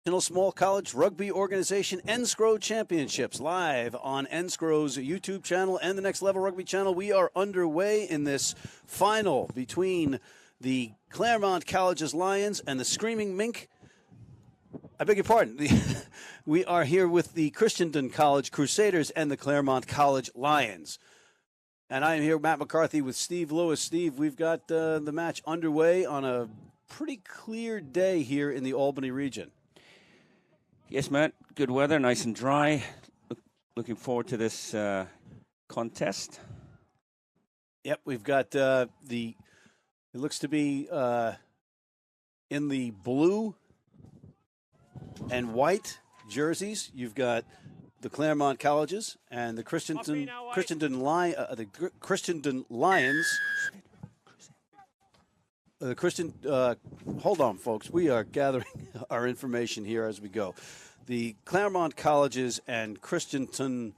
Small College Rugby Organization NSCRO Championships live on NSCRO's YouTube channel and the Next Level Rugby channel. We are underway in this final between the Claremont College's Lions and the Screaming Mink. I beg your pardon. We are here with the Christendon College Crusaders and the Claremont College Lions. And I am here, Matt McCarthy, with Steve Lewis. Steve, we've got the match underway on a pretty clear day here in the Albany region. Yes, Matt. Good weather, nice and dry. Looking forward to this contest. Yep, we've got it looks to be in the blue and white jerseys. You've got the Claremont Colleges and the Christendon Lions. Hold on, folks. We are gathering our information here as we go. The Claremont Colleges and Christendon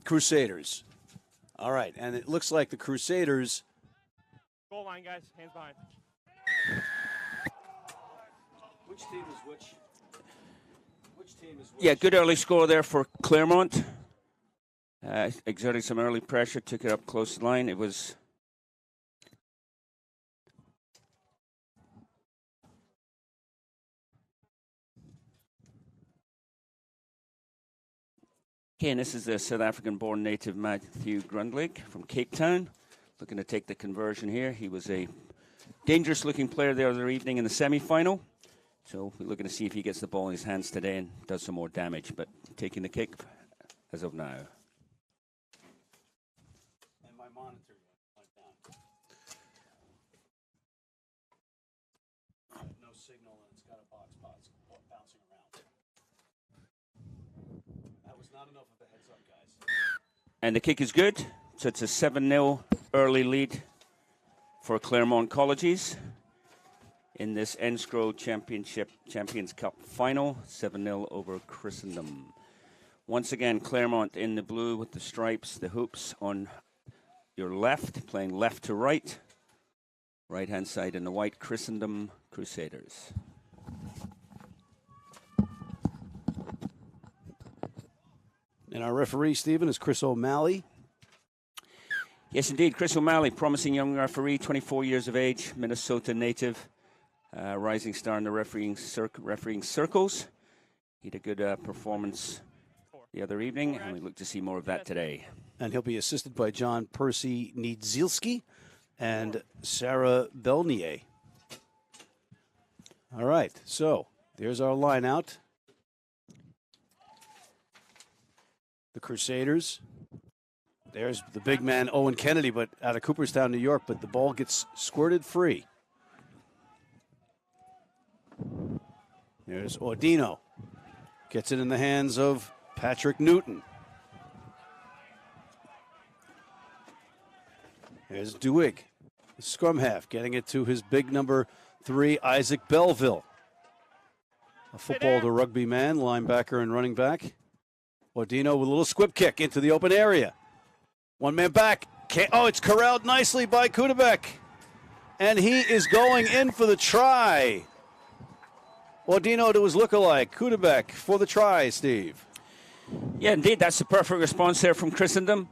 Crusaders. All right, and it looks like the Crusaders. Goal line, guys. Hands behind. Which team is which? Which team is which? Yeah, good early score there for Claremont. Exerting some early pressure, took it up close to the line. It was. Okay, and this is the South African-born native Matthew Grundlig from Cape Town, looking to take the conversion here. He was a dangerous-looking player the other evening in the semi-final, so we're looking to see if he gets the ball in his hands today and does some more damage, but taking the kick as of now. And my monitor went down. No signal, and it's got a box bouncing around. That was not enough of a heads up, guys. And the kick is good, so it's a 7-0 early lead for Claremont Colleges in this NSCRO Champions Cup final, 7-0 over Christendom. Once again, Claremont in the blue with the stripes, the hoops on your left, playing left to right. Right-hand side in the white, Christendom Crusaders. And our referee, Stephen, is Chris O'Malley. Yes, indeed. Chris O'Malley, promising young referee, 24 years of age, Minnesota native, rising star in the refereeing circles. He had a good performance the other evening, and we look to see more of that today. And he'll be assisted by John Percy Niedzielski and Sarah Belnier. All right, so there's our line out. The Crusaders. There's the big man, Owen Kennedy, but out of Cooperstown, New York, but the ball gets squirted free. There's Ordino. Gets it in the hands of Patrick Newton. There's Duig, the scrum half, getting it to his big number 3, Isaac Belleville. A football to rugby man, linebacker and running back. Ordino with a little squib kick into the open area. One man back. It's corralled nicely by Kudabek. And he is going in for the try. Ordino to his lookalike. Kudabek for the try, Steve. Yeah, indeed. That's the perfect response there from Christendom.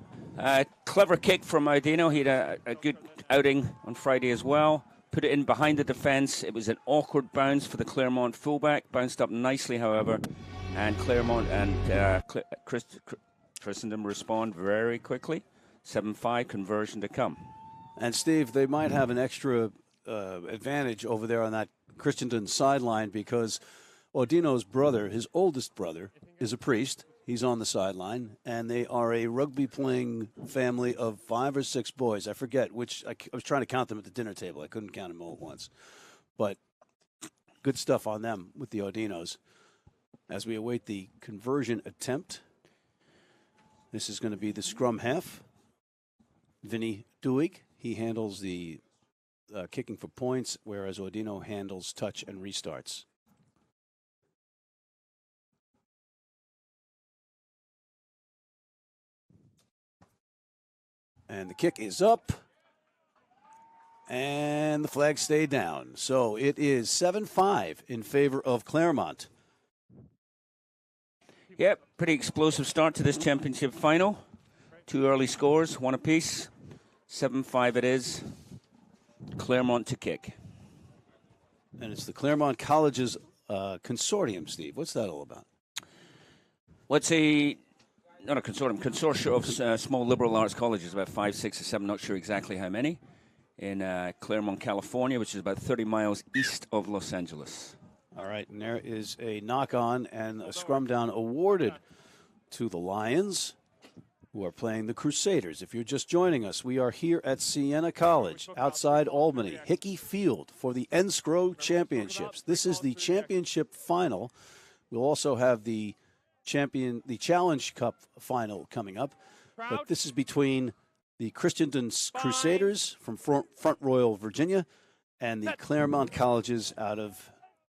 Clever kick from Ordino. He had a good outing on Friday as well. Put it in behind the defense. It was an awkward bounce for the Claremont fullback. Bounced up nicely, however. And Claremont and Christendom respond very quickly. 7-5 conversion to come. And Steve, they might have an extra advantage over there on that Christendon sideline because Ordino's brother, his oldest brother, is a priest. He's on the sideline, and they are a rugby-playing family of 5 or 6 boys. I forget which. I was trying to count them at the dinner table. I couldn't count them all at once. But good stuff on them with the Ordinos. As we await the conversion attempt, this is going to be the scrum half. Vinny Duig, he handles the kicking for points, whereas Ordino handles touch and restarts. And the kick is up. And the flag stayed down. So it is 7-5 in favor of Claremont. Yep, pretty explosive start to this championship final. 2 early scores, 1 apiece. 7-5 it is. Claremont to kick. And it's the Claremont Colleges Consortium, Steve. What's that all about? Not a consortium of small liberal arts colleges, about 5, 6, or 7, not sure exactly how many, in Claremont, California, which is about 30 miles east of Los Angeles. All right, and there is a knock-on and a scrum down awarded to the Lions, who are playing the Crusaders. If you're just joining us, we are here at Siena College, outside Albany, Hickey Field, for the NSCRO Championships. This is the championship final. We'll also have the Challenge Cup final coming up. But this is between the Christendom Crusaders from Front Royal, Virginia, and the Claremont Colleges out of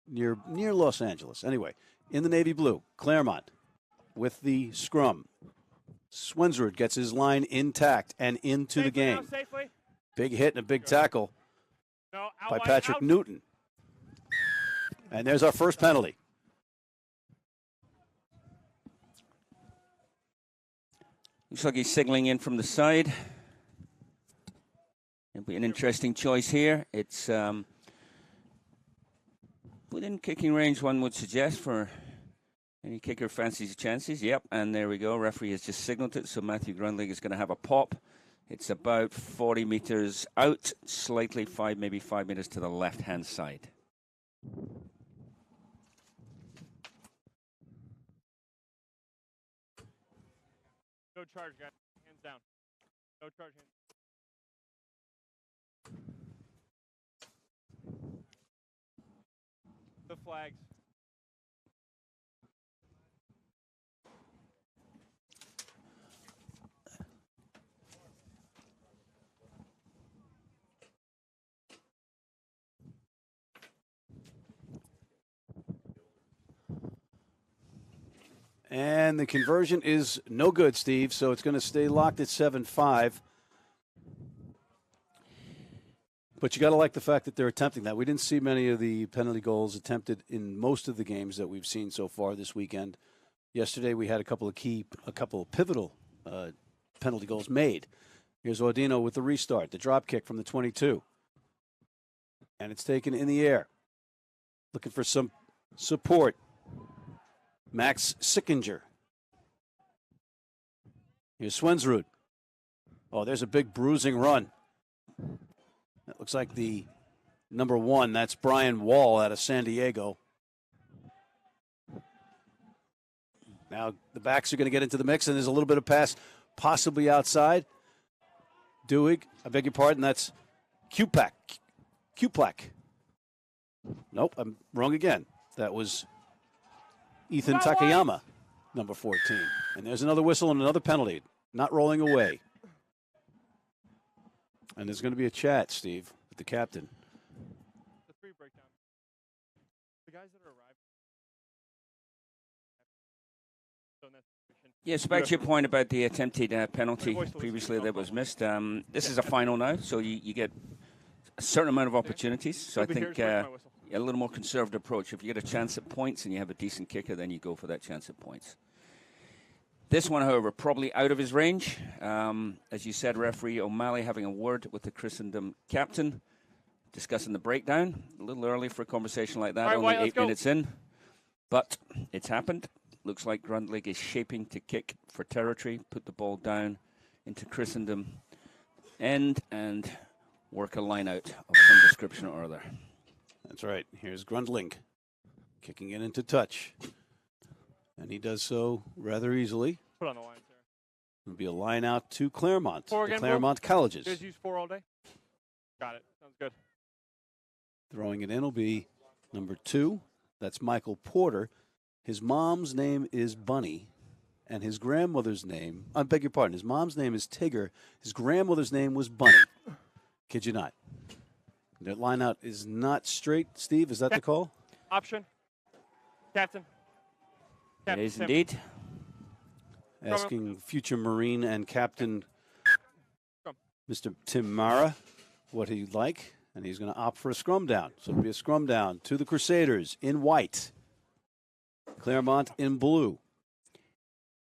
near Los Angeles. Anyway, in the navy blue, Claremont with the scrum. Swensrud gets his line intact and into the game. Big hit and a big tackle by Patrick Newton. And there's our first penalty. Looks like he's signaling in from the side. It'll be an interesting choice here. It's within kicking range, one would suggest, for any kicker fancies chances. Yep, and there we go. Referee has just signaled it, so Matthew Grundlig is going to have a pop. It's about 40 meters out, slightly maybe 5 meters to the left-hand side. No charge, guys. Hands down. No charge. Hands. The flags. And the conversion is no good, Steve, so it's going to stay locked at 7-5. But you got to like the fact that they're attempting that. We didn't see many of the penalty goals attempted in most of the games that we've seen so far this weekend. Yesterday we had a couple of pivotal penalty goals made. Here's Audino with the restart, the drop kick from the 22. And it's taken in the air. Looking for some support. Max Sickinger. Here's Swensrud. Oh, there's a big bruising run. That looks like the number 1. That's Brian Wall out of San Diego. Now the backs are going to get into the mix, and there's a little bit of pass possibly outside. Duig, I beg your pardon, that's Kupak. Nope, I'm wrong again. That was Ethan Takayama, number 14. And there's another whistle and another penalty. Not rolling away. And there's going to be a chat, Steve, with the captain. The 3 breakdown. The guys that are arriving. Yes, back to your point about the attempted penalty previously that was missed. This is a final now, so you get a certain amount of opportunities. So I think a little more conservative approach. If you get a chance at points and you have a decent kicker, then you go for that chance at points. This one, however, probably out of his range. As you said, referee O'Malley having a word with the Christendom captain, discussing the breakdown. A little early for a conversation like that, only 8 minutes in. But it's happened. Looks like Grundlig is shaping to kick for territory, put the ball down into Christendom end and work a line out of some description or other. That's right. Here's Grundlig kicking it into touch. And he does so rather easily. Put on the line, sir. It'll be a line out to Claremont, Four the again, Claremont Colleges. You guys use 4 all day? Got it. Sounds good. Throwing it in will be number 2. That's Michael Porter. His mom's name is Bunny, and his grandmother's name, I beg your pardon, his mom's name is Tigger. His grandmother's name was Bunny. Kid you not. That line out is not straight. Steve, is that the call? Option. Captain. It is indeed. Asking future Marine and Captain Mr. Tim Mara what he'd like, and he's going to opt for a scrum down. So it'll be a scrum down to the Crusaders in white. Claremont in blue.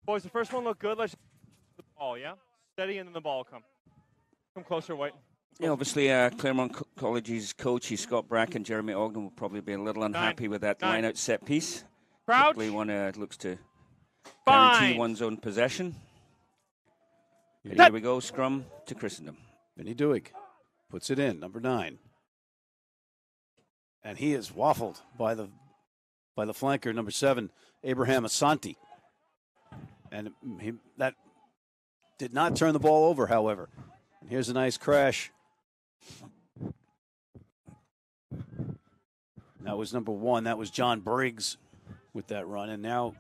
Boys, the first one looked good. Let's the ball, yeah? Steady, and then the ball come. Come closer, White. Yeah, obviously, Claremont College's coach, Scott Bracken, Jeremy Ogden, will probably be a little unhappy with that line-out set piece. Crouch. Typically one looks to Fine. guarantee one's own possession. But here we go, scrum to Christendom. Vinny Duig puts it in, number 9. And he is waffled by the flanker, number 7, Abraham Asante. And that did not turn the ball over, however. And here's a nice crash. That was number 1. That was John Briggs with that run. And now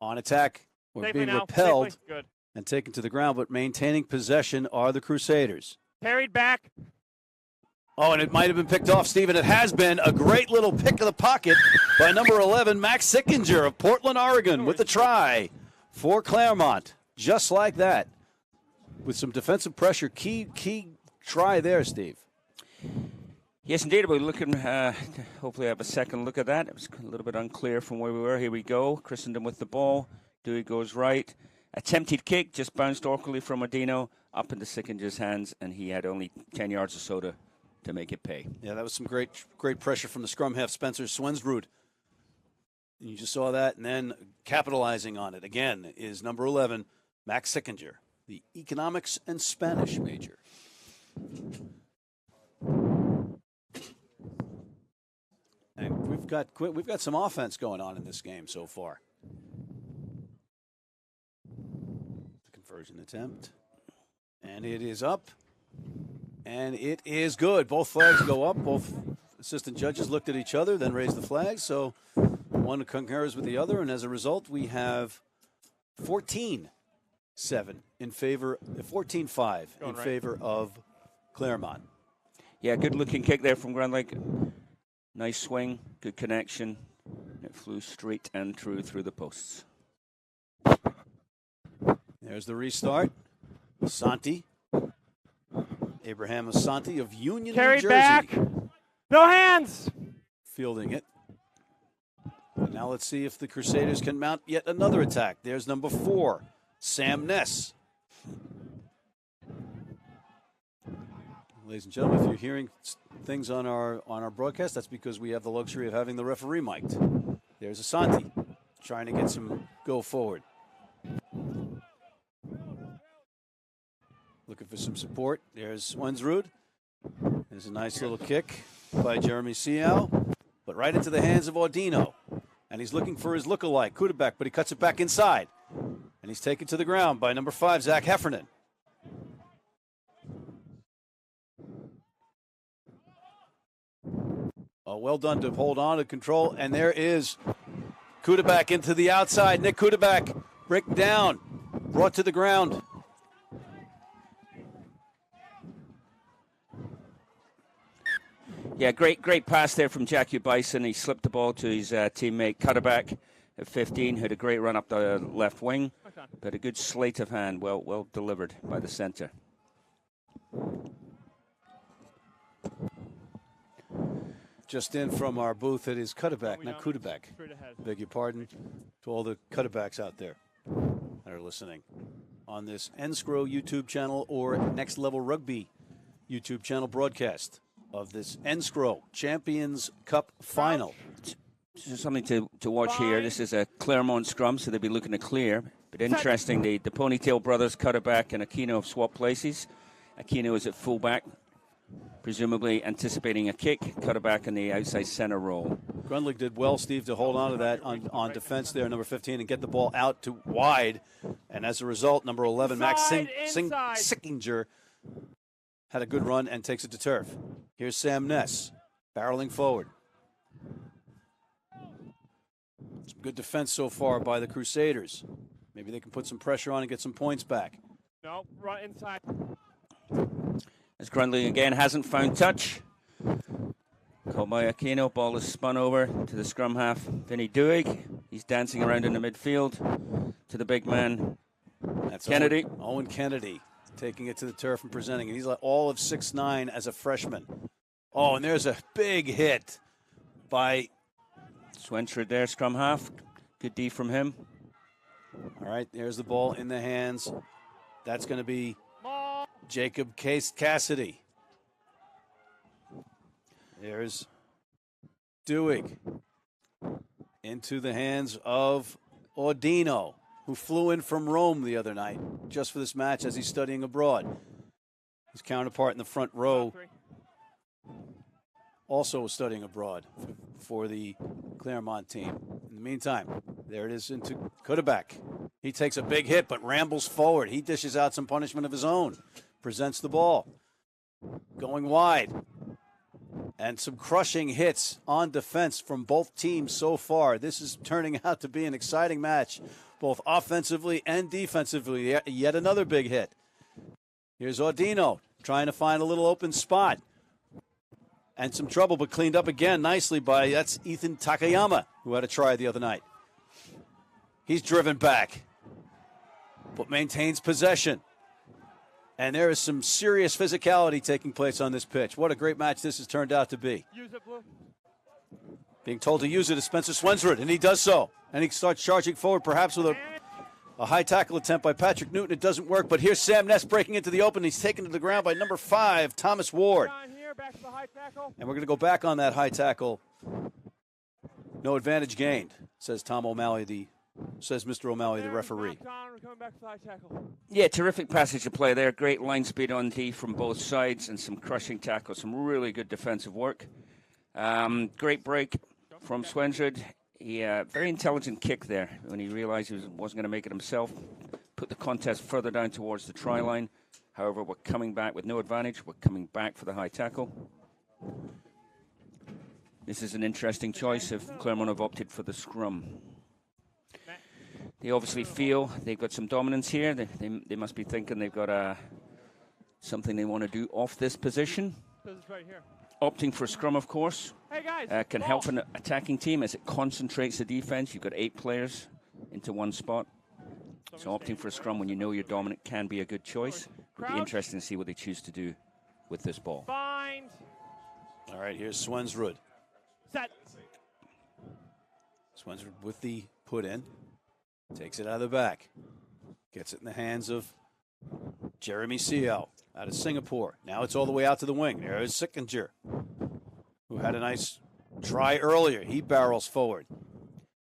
on attack, we're Safely being now. repelled Safely. Good. and taken to the ground, but maintaining possession are the Crusaders. Carried back. Oh, and it might have been picked off, Stephen. It has been a great little pick of the pocket by number 11, Max Sickinger of Portland, Oregon, with the try for Claremont. Just like that. With some defensive pressure. Key try there, Steve. Yes, indeed. We're looking, hopefully have a second look at that. It was a little bit unclear from where we were. Here we go. Christendom with the ball. Dewey goes right. Attempted kick, just bounced awkwardly from Odino up into Sickinger's hands, and he had only 10 yards or so to make it pay. Yeah, that was some great pressure from the scrum half, Spencer Swensrud. And you just saw that, and then capitalizing on it again is number 11, Max Sickinger, the economics and Spanish major. And we've got some offense going on in this game so far. The conversion attempt, and it is up. And it is good. Both flags go up. Both assistant judges looked at each other, then raised the flags. So one concurs with the other, and as a result, we have 14-7 in favor, 14-5 in favor of Claremont. Yeah, good-looking kick there from Grand Lake. Nice swing, good connection. It flew straight and through the posts. There's the restart. Asante. Abraham Asante of Union, Carried New Jersey. back. No hands. Fielding it. And now let's see if the Crusaders can mount yet another attack. There's number 4, Sam Ness. Ladies and gentlemen, if you're hearing things on our broadcast, that's because we have the luxury of having the referee mic'd. There's Asante trying to get some go forward. Looking for some support. There's Swensrud. There's a nice little kick by Jeremy Seau, but right into the hands of Audino. And he's looking for his lookalike, Kudabek, but he cuts it back inside. And he's taken to the ground by number 5, Zach Heffernan. Oh, well done to hold on to control. And there is Kudabek into the outside. Nick Kudabek break down, brought to the ground. Yeah, great pass there from Jackie Bison. He slipped the ball to his teammate Cutterback at 15, who had a great run up the left wing, but a good sleight of hand, well delivered by the center. Just in from our booth, it is Cutterback, not Kudabek. Beg your pardon to all the Cutterbacks out there that are listening on this Enscrow YouTube channel or Next Level Rugby YouTube channel broadcast of this Enscrow Champions Cup final. Just something to watch here. This is a Claremont scrum, so they'll be looking to clear. But interesting, the Ponytail brothers, Cutterback and Aquino, have swapped places. Aquino is at fullback, presumably anticipating a kick. Cutterback in the outside center role. Grundlig did well, Steve, to hold on to that on defense there, number 15, and get the ball out to wide. And as a result, number 11, Max Sickinger, had a good run and takes it to turf. Here's Sam Ness, barreling forward. Some good defense so far by the Crusaders. Maybe they can put some pressure on and get some points back. No, run inside. As Grundling again hasn't found touch. Caught by Aquino, ball is spun over to the scrum half, Vinny Duig. He's dancing around in the midfield to the big man, That's Kennedy. Owen Kennedy. taking it to the turf and presenting it. He's like all of 6'9" as a freshman. Oh, and there's a big hit by Swensrud there, scrum half. Good D from him. All right, there's the ball in the hands. That's going to be Jacob Cassidy. There's Duig into the hands of Ordino, who flew in from Rome the other night just for this match as he's studying abroad. His counterpart in the front row also was studying abroad for the Claremont team. In the meantime, there it is into Kudabak. He takes a big hit but rambles forward. He dishes out some punishment of his own, presents the ball, going wide. And some crushing hits on defense from both teams so far. This is turning out to be an exciting match, both offensively and defensively. Yet another big hit. Here's Ordino trying to find a little open spot. And some trouble, but cleaned up again nicely by, that's Ethan Takayama, who had a try the other night. He's driven back, but maintains possession. And there is some serious physicality taking place on this pitch. What a great match this has turned out to be. Use it, Blue. Being told to use it is Spencer Swensrud, and he does so. And he starts charging forward, perhaps with a high tackle attempt by Patrick Newton. It doesn't work, but here's Sam Ness breaking into the open. He's taken to the ground by number 5, Thomas Ward. Back to the high tackle. And we're going to go back on that high tackle. No advantage gained, says Tom O'Malley, says Mr. O'Malley, the referee. We're coming back to the high tackle. Yeah, terrific passage of play there. Great line speed on D from both sides and some crushing tackles. Some really good defensive work. Great break from Swensrud. He very intelligent kick there when he realized he wasn't going to make it himself. Put the contest further down towards the try line. However, we're coming back with no advantage. We're coming back for the high tackle. This is an interesting choice if Claremont have opted for the scrum. They obviously feel they've got some dominance here. They must be thinking they've got something they want to do off this position. Right here. Opting for scrum, of course, hey guys, can help an attacking team as it concentrates the defense. You've got 8 players into one spot. So opting for a scrum when you know you're dominant can be a good choice. It'll be interesting to see what they choose to do with this ball. Find. All right, here's Swensrud. Set. Swensrud with the put in. Takes it out of the back. Gets it in the hands of Jeremy Seow out of Singapore. Now it's all the way out to the wing. There is Sickinger, who had a nice try earlier. He barrels forward.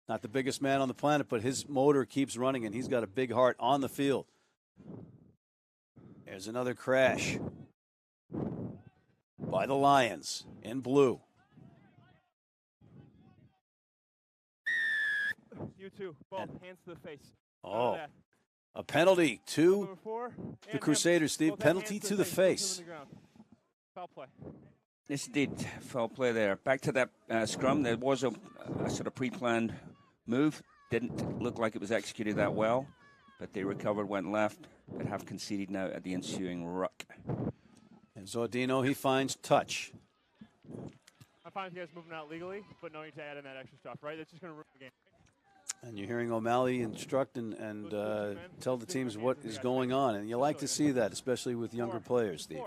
Not the biggest man on the planet, but his motor keeps running, and he's got a big heart on the field. There's another crash by the Lions in blue. You too. Both hands to the face. Oh, a penalty to Number 4, the Crusaders, Steve. both Penalty hands to the face. Foul play. This did foul play there. Back to that scrum. There was a sort of pre-planned move. Didn't look like it was executed that well, but they recovered, went left, but have conceded now at the ensuing ruck. And Zordino, he finds touch. I'm fine with you guys moving out legally, but no need to add in that extra stuff, right? That's just going to ruin the game. And you're hearing O'Malley instruct and tell the teams what is going on. And you like to see that, especially with younger players, Steve.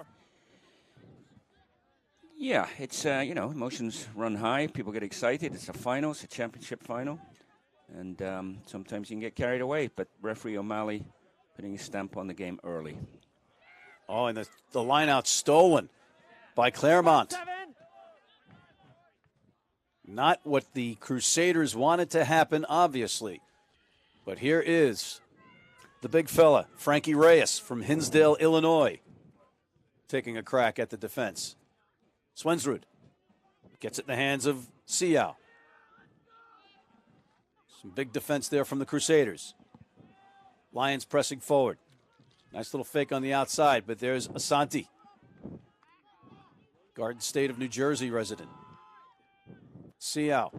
Yeah, it's, emotions run high. People get excited. It's a final. It's a championship final. And sometimes you can get carried away. But referee O'Malley putting his stamp on the game early. Oh, and the line out stolen by Claremont. Not what the Crusaders wanted to happen, obviously. But here is the big fella, Frankie Reyes from Hinsdale, Illinois, taking a crack at the defense. Swensrud gets it in the hands of Seow. Some big defense there from the Crusaders. Lions pressing forward. Nice little fake on the outside, but there's Asante, Garden State of New Jersey resident. Seow,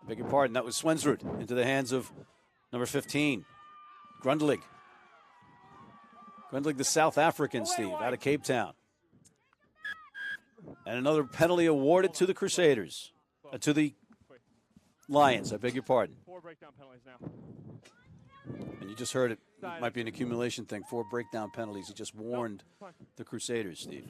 beg your pardon, that was Swensrud into the hands of number 15, Grundlig. Grundlig, the South African, Steve, out of Cape Town. And another penalty awarded to the Crusaders, to the Lions, I beg your pardon. 4 breakdown penalties now. And you just heard it might be an accumulation thing. 4 breakdown penalties. He just warned the Crusaders, Steve.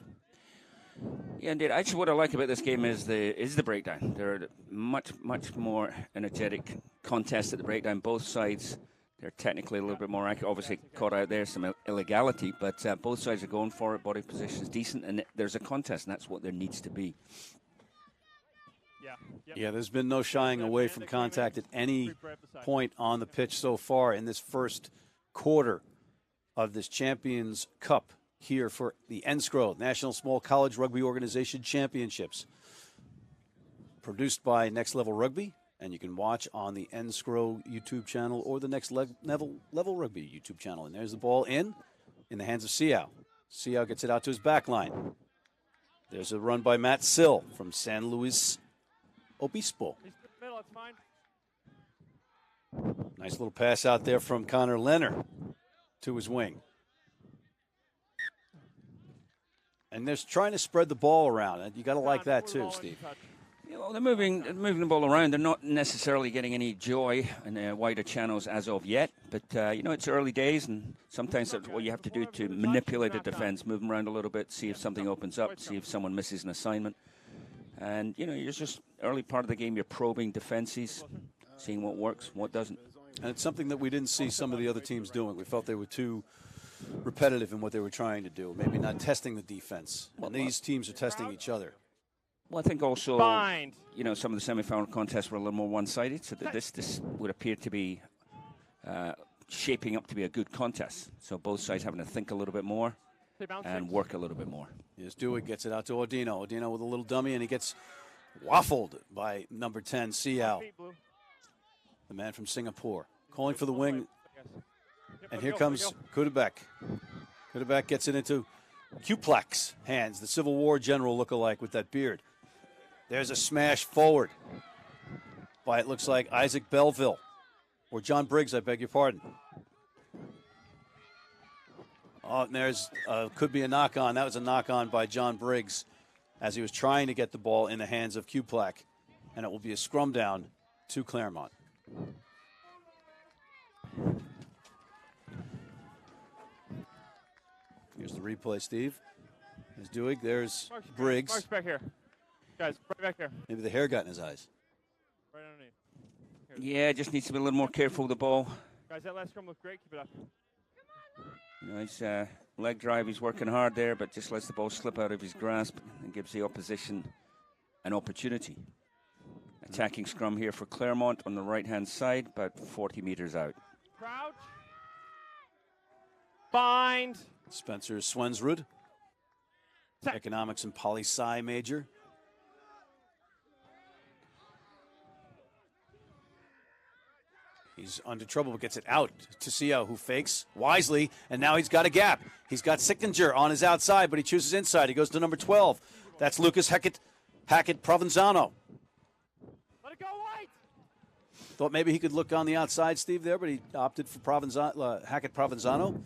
Yeah, indeed. Actually, what I like about this game is the breakdown. There are much more energetic contests at the breakdown. Both sides, they're technically a little bit more accurate. Obviously, caught out there some illegality, but both sides are going for it. Body position is decent, and there's a contest, and that's what there needs to be. Yeah, there's been no shying away from contact at any point on the pitch so far in this first quarter of this Champions Cup here for the NSCRO, National Small College Rugby Organization Championships. Produced by Next Level Rugby, and you can watch on the NSCRO YouTube channel or the Next Level Rugby YouTube channel. And there's the ball in the hands of Siao. Siao gets it out to his back line. There's a run by Matt Sill from San Luis Obispo. Middle, it's fine. Nice little pass out there from Connor Leonard to his wing. And they're trying to spread the ball around. And you got to like that too, Steve. Yeah, well, they're moving the ball around. They're not necessarily getting any joy in the wider channels as of yet. But, it's early days, and sometimes that's what you have to do to manipulate a defense, move them around a little bit, see if something opens up, see if someone misses an assignment. And, you're just early part of the game, you're probing defenses, seeing what works, what doesn't. And it's something that we didn't see some of the other teams doing. We felt they were too repetitive in what they were trying to do, maybe not testing the defense. And these teams are testing each other. Well, I think also, Bind. Some of the semifinal contests were a little more one-sided, so that this would appear to be shaping up to be a good contest. So both sides having to think a little bit more and work a little bit more. Yes, Dewey gets it out to Ordino. Ordino with a little dummy, and he gets waffled by number 10, Siao, the man from Singapore. Calling for the wing, and here comes Kudabek. Kudabek gets it into Kuplak's hands, the Civil War general look-alike with that beard. There's a smash forward by, it looks like, Isaac Belleville, or John Briggs, I beg your pardon. Oh, and there's, could be a knock-on. That was a knock-on by John Briggs as he was trying to get the ball in the hands of Kuplak, and it will be a scrum down to Claremont. Here's the replay, Steve. There's Dewey. There's Briggs. Mark's back here. Guys, right back here. Maybe the hair got in his eyes. Right underneath. Yeah, just needs to be a little more careful with the ball. Guys, that last scrum looked great. Keep it up. His leg drive, he's working hard there, but just lets the ball slip out of his grasp and gives the opposition an opportunity. Attacking scrum here for Claremont on the right-hand side, about 40 meters out. Crouch. Bind. Spencer Swensrud, economics and poli-sci major. He's under trouble, but gets it out to Siao, who fakes wisely, and now he's got a gap. He's got Sickinger on his outside, but he chooses inside. He goes to number 12. That's Lucas Hackett Provenzano. Let it go, White. Thought maybe he could look on the outside, Steve, there, but he opted for Hackett Provenzano.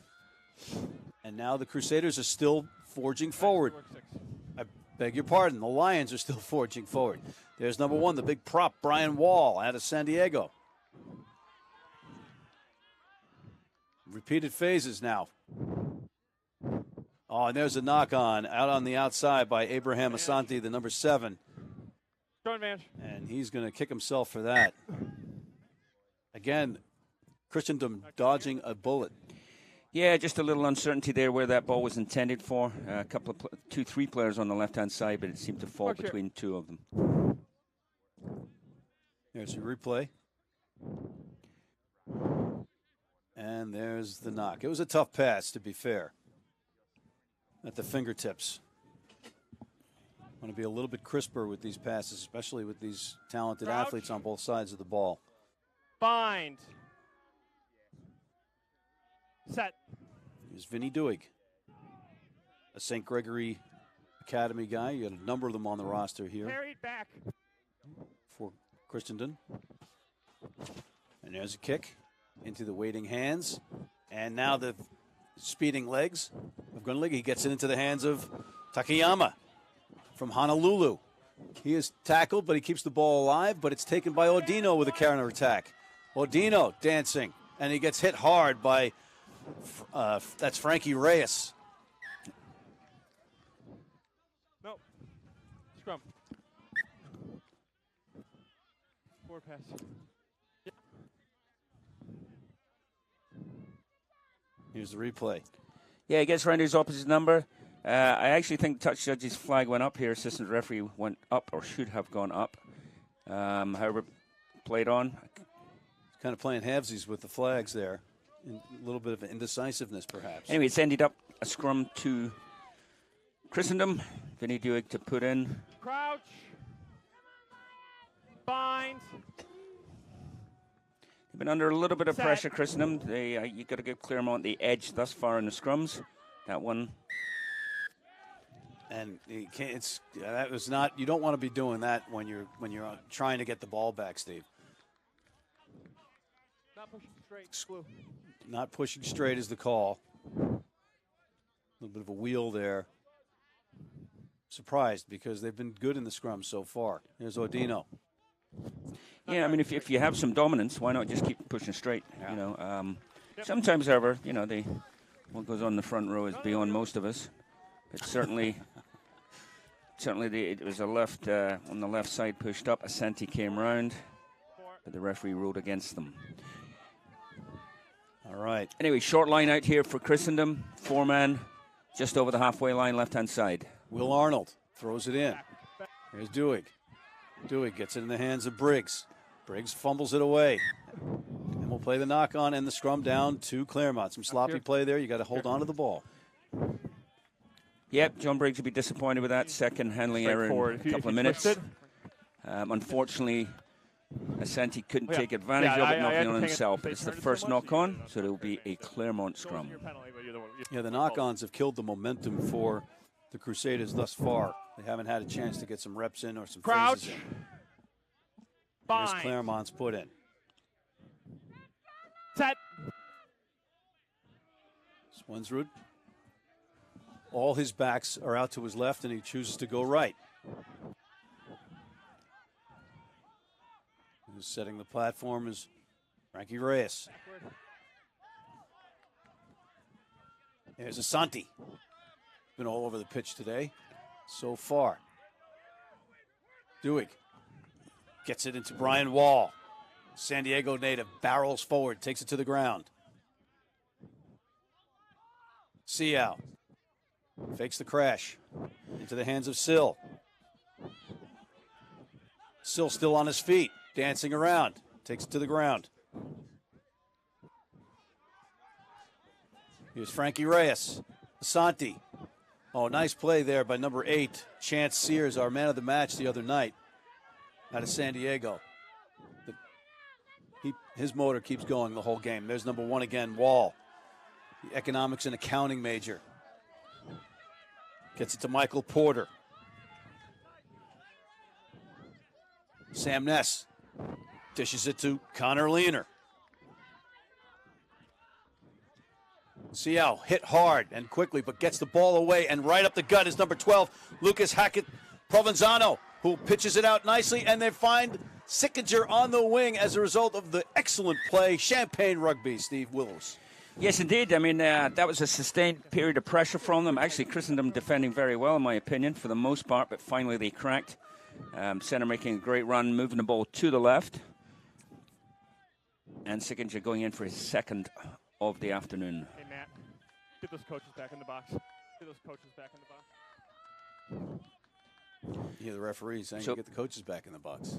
And now the Crusaders are still forging forward. I beg your pardon, the Lions are still forging forward. There's number 1, the big prop, Brian Wall, out of San Diego. Repeated phases now. Oh, and there's a knock-on out on the outside by Abraham Asante, the number 7. Joint advantage. And he's going to kick himself for that. Again, Christendom dodging a bullet. Yeah, just a little uncertainty there where that ball was intended for. A couple of 2-3 players on the left-hand side, but it seemed to fall between 2 of them. There's a replay. And there's the knock. It was a tough pass, to be fair, at the fingertips. Want to be a little bit crisper with these passes, especially with these talented athletes on both sides of the ball. Bind. Set. Here's Vinny Duig, a St. Gregory Academy guy. You got a number of them on the roster here. Carried back. For Christendom. And there's a kick into the waiting hands. And now the speeding legs of Gunlig. He gets it into the hands of Takayama from Honolulu. He is tackled, but he keeps the ball alive, but it's taken by Ordino with a counter attack. Ordino dancing, and he gets hit hard by That's Frankie Reyes. No. Scrum. Forward pass. Here's the replay. Yeah, he gets around his opposite number. I actually think touch judge's flag went up here. Assistant referee went up, or should have gone up. However, played on. Kind of playing halvesies with the flags there. A little bit of indecisiveness, perhaps. Anyway, it's ended up a scrum to Christendom. Vinny Duig to put in. Crouch. Bind. They've been under a little bit of Set. pressure, Christendom. You got to give Claremont the edge thus far in the scrums. That one. And you can't, that was not. You don't want to be doing that when you're trying to get the ball back, Steve. Not pushing straight. Blue. Not pushing straight is the call. A little bit of a wheel there. Surprised because they've been good in the scrum so far. There's Odino. Yeah, I mean, if you have some dominance, why not just keep pushing straight? Yeah. You know, sometimes, however, you know, what goes on in the front row is beyond most of us. But certainly, it was a left on the left side pushed up. Asante came round, but the referee ruled against them. All right. Anyway, short line out here for Christendom. 4-man, just over the halfway line, left-hand side. Will Arnold throws it in. Here's Duig. Duig gets it in the hands of Briggs. Briggs fumbles it away. And we'll play the knock on and the scrum down to Claremont. Some sloppy play there. You got to hold on to the ball. Yep, John Briggs would be disappointed with that second handling error in a couple of minutes. Unfortunately, Asante couldn't take advantage of it, knocking on himself. But it's the first knock-on, so there will be a Claremont scrum. Yeah, the knock-ons have killed the momentum for the Crusaders thus far. They haven't had a chance to get some reps in or some phases in. Here's Claremont's put in. Set. Swensrud. All his backs are out to his left, and he chooses to go right. Who's setting the platform is Frankie Reyes. There's Asante. Been all over the pitch today so far. Duig gets it into Brian Wall. San Diego native barrels forward, takes it to the ground. Siao fakes the crash into the hands of Sill. Sill still on his feet, dancing around, takes it to the ground. Here's Frankie Reyes. Asante. Oh, nice play there by number 8, Chance Sears, our man of the match the other night out of San Diego. His motor keeps going the whole game. There's number 1 again, Wall, the economics and accounting major. Gets it to Michael Porter. Sam Ness dishes it to Connor Leaner. Siao hit hard and quickly, but gets the ball away, and right up the gut is number 12, Lucas Hackett Provenzano, who pitches it out nicely, and they find Sickinger on the wing as a result of the excellent play. Champagne Rugby, Steve Willows. Yes, indeed. I mean, that was a sustained period of pressure from them. Actually, Christendom defending very well, in my opinion, for the most part, but finally they cracked. Center making a great run, moving the ball to the left. And Sickinger going in for his second of the afternoon. Hey, Matt, get those coaches back in the box. Get those coaches back in the box. Yeah, the referee saying So- get the coaches back in the box.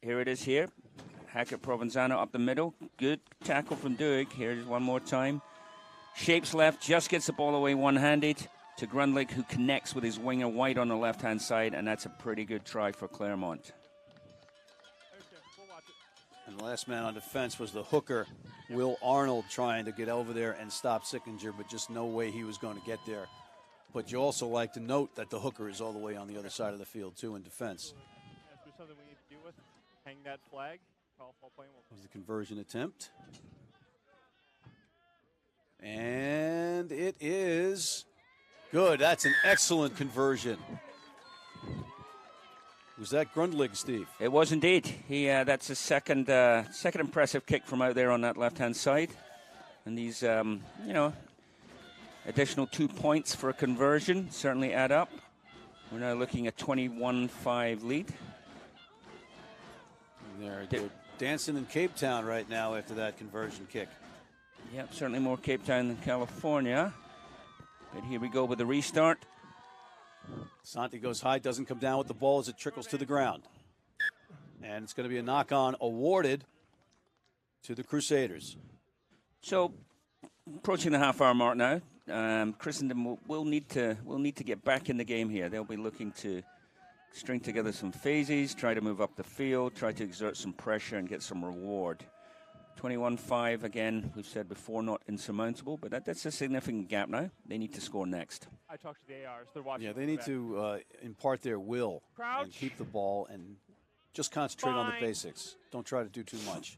Here it is here. Hackett Provenzano up the middle. Good tackle from Duig. Here's one more time. Shapes left, just gets the ball away one-handed to Grundlig, who connects with his winger White on the left-hand side, and that's a pretty good try for Claremont. Okay, we'll watch it. And the last man on defense was the hooker, Will Arnold, trying to get over there and stop Sickinger, but just no way he was going to get there. But you also like to note that the hooker is all the way on the other side of the field, too, in defense. Is there something we need to do with? Hang that flag. Call foul play. Was the conversion attempt. And it is good. That's an excellent conversion. Was that Grundlig, Steve? It was indeed. That's his second impressive kick from out there on that left-hand side. And these, additional 2 points for a conversion certainly add up. We're now looking at 21-5 lead. They're dancing in Cape Town right now after that conversion kick. Yep, certainly more Cape Town than California. But here we go with the restart. Santi goes high, doesn't come down with the ball as it trickles to the ground. And it's going to be a knock-on awarded to the Crusaders. So, approaching the half-hour mark now. Christendom will need to get back in the game here. They'll be looking to string together some phases, try to move up the field, try to exert some pressure and get some reward. 21-5, again, we've said before, not insurmountable, but that's a significant gap now. They need to score next. I talked to the ARs. They're watching. Yeah, they need to impart their will and keep the ball and just concentrate on the basics. Don't try to do too much.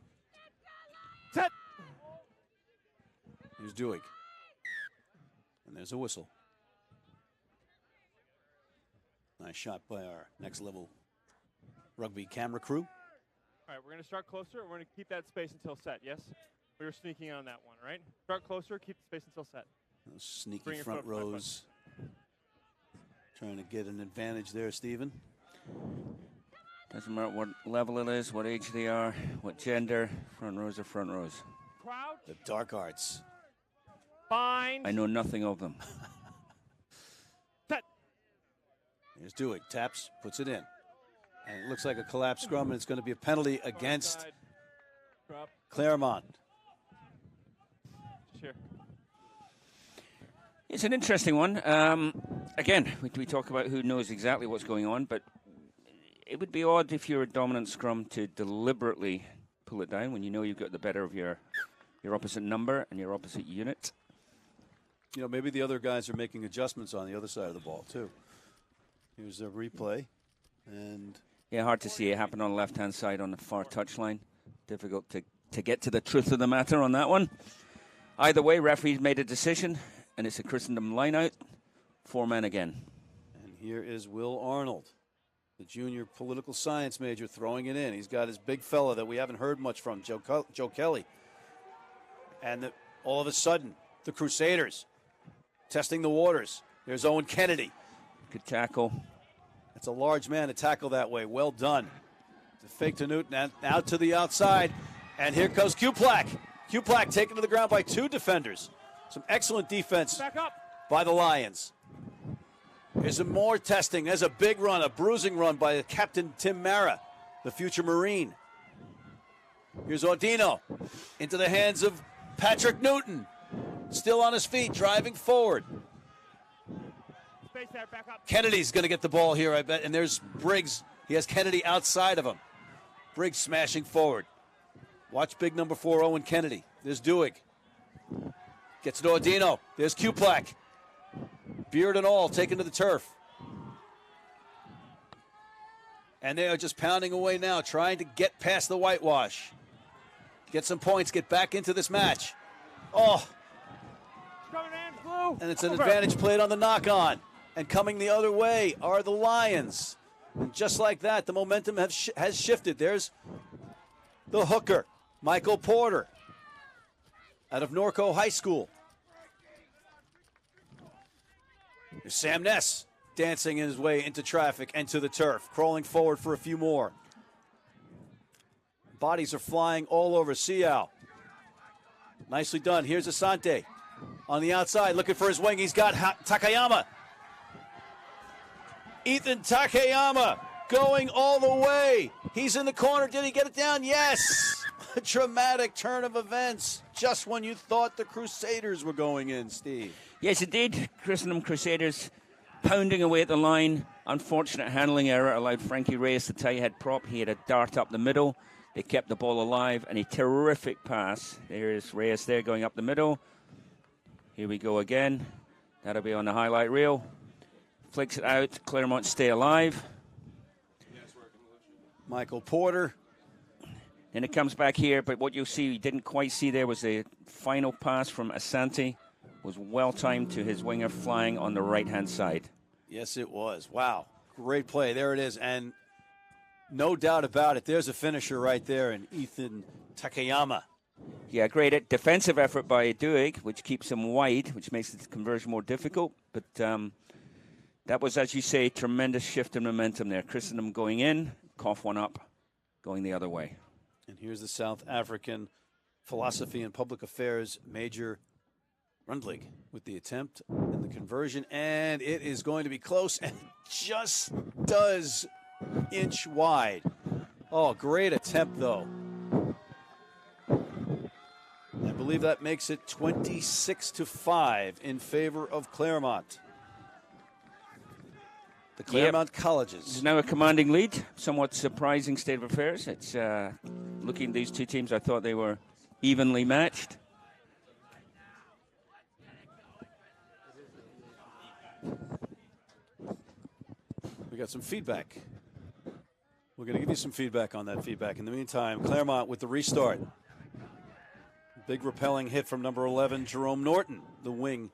Set. Here's Duig. And there's a whistle. Nice shot by our next level rugby camera crew. All right, we're going to start closer. We're going to keep that space until set, yes? We were sneaking on that one, right? Start closer, keep the space until set. Those sneaky front rows. Trying to get an advantage there, Stephen. Doesn't matter what level it is, what age they are, what gender. Front rows are front rows. Crouch. The dark arts. Bind. I know nothing of them. Set. Here's Duig. Taps, puts it in. And it looks like a collapsed scrum, and it's going to be a penalty against Claremont. Sure. It's an interesting one. Again, we talk about who knows exactly what's going on, but it would be odd if you're a dominant scrum to deliberately pull it down when you know you've got the better of your opposite number and your opposite unit. You know, maybe the other guys are making adjustments on the other side of the ball, too. Here's a replay. And yeah, hard to see it happen on the left-hand side on the far touchline. Difficult to get to the truth of the matter on that one. Either way, referee's made a decision, and it's a Christendom line-out. 4 men again. And here is Will Arnold, the junior political science major, throwing it in. He's got his big fella that we haven't heard much from, Joe Kelly. And all of a sudden, the Crusaders testing the waters. There's Owen Kennedy. Good tackle. It's a large man to tackle that way. Well done. The fake to Newton and out to the outside. And here goes Kuplak. Kuplak taken to the ground by 2 defenders. Some excellent defense by the Lions. There's some more testing. There's a big run, a bruising run by Captain Tim Mara, the future Marine. Here's Audino into the hands of Patrick Newton. Still on his feet, driving forward. Space there, back up. Kennedy's going to get the ball here, I bet. And there's Briggs. He has Kennedy outside of him. Briggs smashing forward. Watch big number 4, Owen Kennedy. There's Duig. Gets to Audino. There's Kuplak. Beard and all taken to the turf. And they are just pounding away now, trying to get past the whitewash. Get some points, get back into this match. Oh. And it's an advantage played on the knock-on. And coming the other way are the Lions. And just like that, the momentum has shifted. There's the hooker, Michael Porter, out of Norco High School. There's Sam Ness dancing his way into traffic and to the turf, crawling forward for a few more. Bodies are flying all over Siao. Nicely done. Here's Asante on the outside, looking for his wing. He's got Takayama. Ethan Takayama going all the way. He's in the corner. Did he get it down? Yes. A dramatic turn of events just when you thought the Crusaders were going in, Steve. Yes, indeed. Christendom Crusaders pounding away at the line. Unfortunate handling error allowed Frankie Reyes, the tie head prop. He had a dart up the middle. They kept the ball alive, and a terrific pass. There's Reyes there going up the middle. Here we go again. That'll be on the highlight reel. Flicks it out. Claremont stay alive. Michael Porter. And it comes back here, but what you'll see, you didn't quite see there, was the final pass from Asante. Was well timed to his winger flying on the right-hand side. Yes, it was. Wow. Great play. There it is. And no doubt about it, there's a finisher right there in Ethan Takayama. Yeah, great defensive effort by Duig, which keeps him wide, which makes the conversion more difficult. But that was, as you say, tremendous shift in momentum there. Christendom going in, cough one up, going the other way. And here's the South African philosophy and public affairs major, Grundlig, with the attempt and the conversion. And it is going to be close and just does inch wide. Oh, great attempt, though. I believe that makes it 26-5 in favor of Claremont. The Claremont Colleges. It's now a commanding lead. Somewhat surprising state of affairs. It's looking at these two teams, I thought they were evenly matched. We got some feedback. We're going to give you some feedback on that feedback. In the meantime, Claremont with the restart. Big repelling hit from number 11, Jerome Norton, the wing,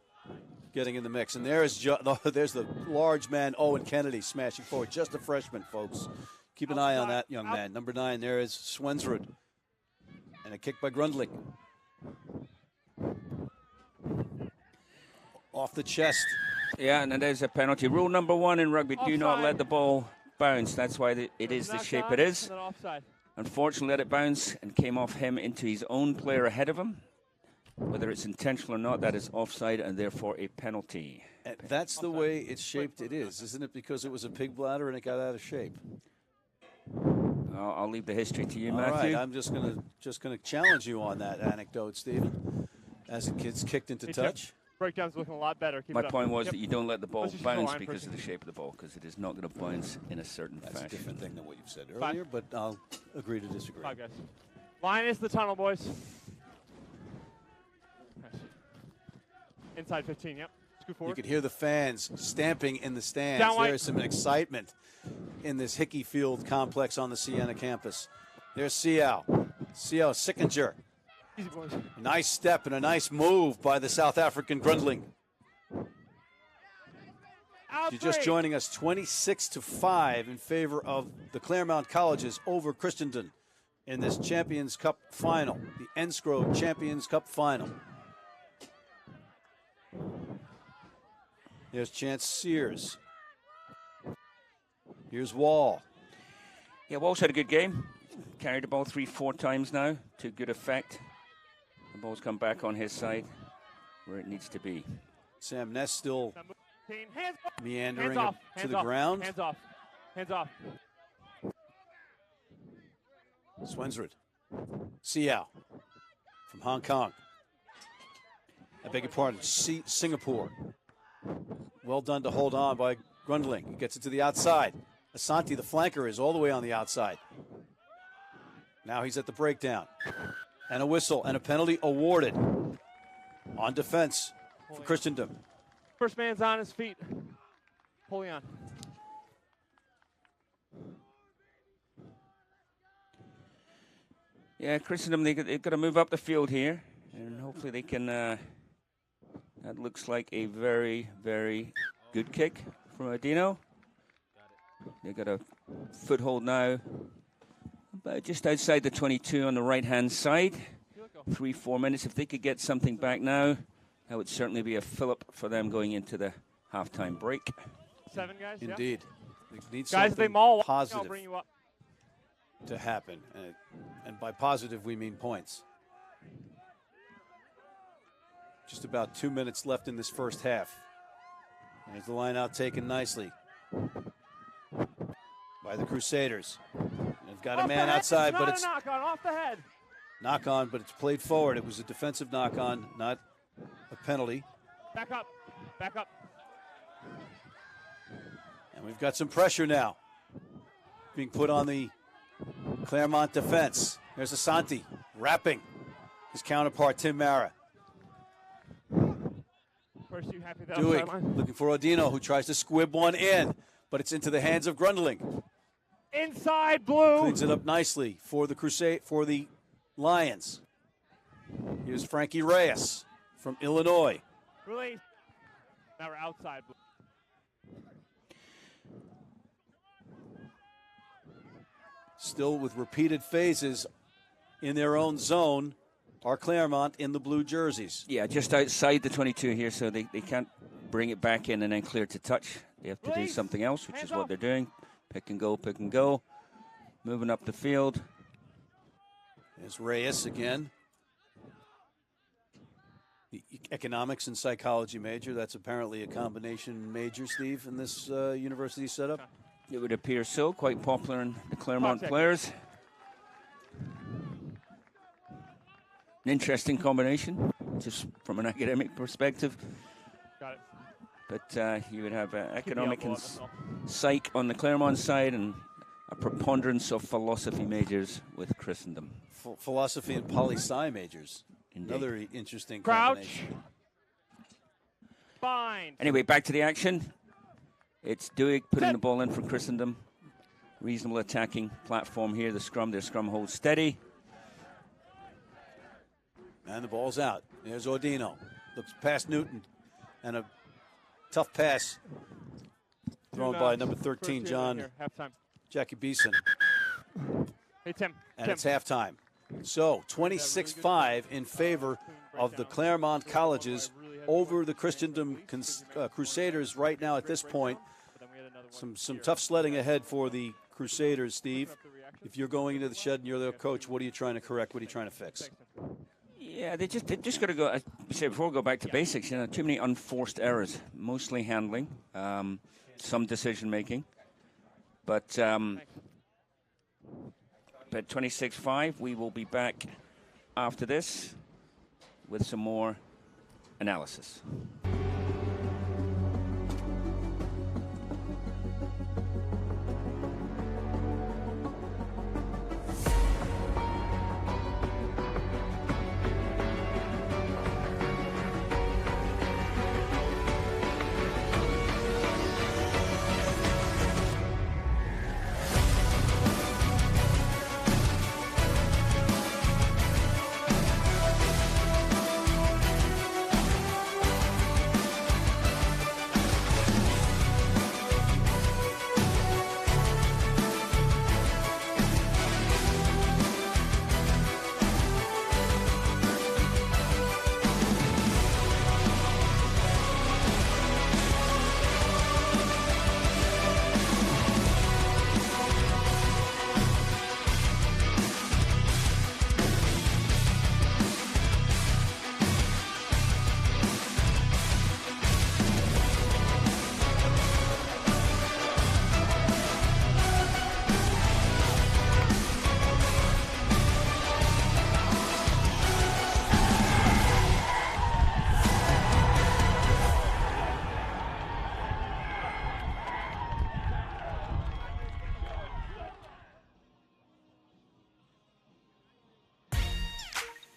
getting in the mix. And there's the large man, Owen Kennedy, smashing forward. Just a freshman, folks. Keep an eye on that young man. Number 9, there is Swensrud. And a kick by Grundlig. Off the chest. Yeah, and there's a penalty. Rule number 1 in rugby, Offside. do not let the ball bounce. That's why it is the shape it is. Offside. Unfortunately, let it bounce and came off him into his own player ahead of him. Whether it's intentional or not, that is offside and therefore a penalty. And that's the way it's shaped it is, isn't it? Because it was a pig bladder and it got out of shape. I'll leave the history to you, All Matthew. right, I'm just gonna challenge you on that anecdote, Stephen. As it gets kicked into touch. Breakdown's looking a lot better. Keep My it up. point was Yep. that you don't let the ball Let's just use the bounce line because for of the shape of the ball, because it is not going to bounce in a certain That's a fashion. different thing than what you've said 5. earlier, but I'll agree to disagree. 5 guys. Line is the tunnel, boys. Inside 15, yep. Scoot You forward. could hear the fans stamping in the stands. Down white. There's some excitement in this Hickey Field complex on the Siena campus. There's Seow. Seow Sickinger. Easy, boys. A nice step and a nice move by the South African Grundling. Out You're just break. joining us 26-5 in favor of the Claremont Colleges over Christendom in this Champions Cup final, the Enscrow Champions Cup final. There's Chance Sears. Here's Wall. Yeah, Walsh had a good game. Carried the ball 3-4 times now to good effect. The ball's come back on his side where it needs to be. Sam Ness still Hands off. meandering Hands off. up to Hands the off. ground. Hands off. Hands off. Swensrud. Seow from Hong Kong. I beg your pardon, Singapore. Well done to hold on by Grundling. He gets it to the outside. Asante, the flanker, is all the way on the outside. Now he's at the breakdown. And a whistle and a penalty awarded on defense for Christendom. First man's on his feet. Holding on. Yeah, Christendom, they've got to move up the field here, and hopefully they can. That looks like a very, very good kick from Odino. They've got a foothold now, about just outside the 22 on the right-hand side. 3-4 minutes. If they could get something back now, that would certainly be a fillip for them going into the halftime break. 7 guys. Yep. Indeed. They need Guys, they something maul. I'll positive bring you up. to happen. And by positive, we mean points. Just about 2 minutes left in this first half. There's the line out taken nicely by the Crusaders. They've got a Off man the head. outside, Not but a it's knock on off the head. knock on, but it's played forward. It was a defensive knock on, not a penalty. Back up. Back up. And we've got some pressure now being put on the Claremont defense. There's Asante wrapping his counterpart, Tim Mara. First, you happy that Duig sideline? looking for Odino, who tries to squib one in, but it's into the hands of Grundling. Inside blue. Cleans it up nicely for the Lions. Here's Frankie Reyes from Illinois. Release. Now we're outside blue. Still with repeated phases in their own zone. are Claremont in the blue jerseys. Yeah, just outside the 22 here, so they can't bring it back in and then clear to touch. They have to do something else, which is what they're doing. Pick and go. Moving up the field. There's Reyes again. The economics and psychology major. That's apparently a combination major, Steve, in this university setup. It would appear so. Quite popular in the Claremont players. An interesting combination, just from an academic perspective. Got it. But you would have economic and psych on the Claremont side and a preponderance of philosophy majors with Christendom. Philosophy and poli-sci majors. Indeed. Another interesting Crouch. combination. Fine. Anyway, back to the action. It's Duig putting the ball in for Christendom. Reasonable attacking platform here. Their scrum holds steady. And the ball's out. There's Ordino. Looks past Newton. And a tough pass thrown by number 13, John Jackie Beeson. Hey, Tim. And it's halftime. So 26-5 in favor of the Claremont Colleges over the Christendom Crusaders right now at this point. Some tough sledding ahead for the Crusaders, Steve. If you're going into the shed and you're their coach, what are you trying to correct? What are you trying to fix? Yeah, they just got to go. I say before we go back to basics, too many unforced errors, mostly handling, some decision making, but 26-5. We will be back after this with some more analysis.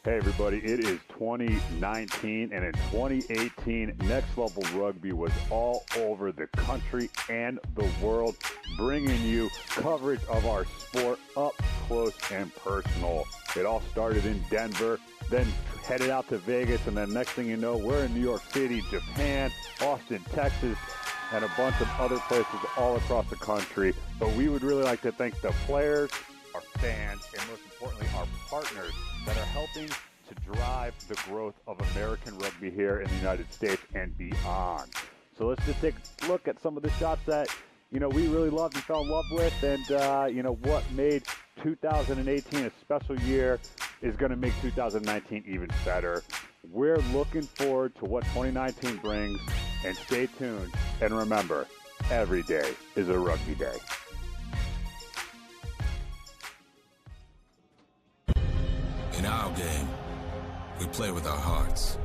Hey everybody, it is 2019, and in 2018, Next Level Rugby was all over the country and the world, bringing you coverage of our sport up close and personal. It all started in Denver, then headed out to Vegas, and then next thing you know, we're in New York City, Japan, Austin, Texas, and a bunch of other places all across the country. But we would really like to thank the players, our fans, and most importantly, our partners that are helping to drive the growth of American rugby here in the United States and beyond. So let's just take a look at some of the shots that, we really loved and fell in love with, and, what made 2018 a special year is going to make 2019 even better. We're looking forward to what 2019 brings, and stay tuned. And remember, every day is a rugby day. In our game, we play with our hearts.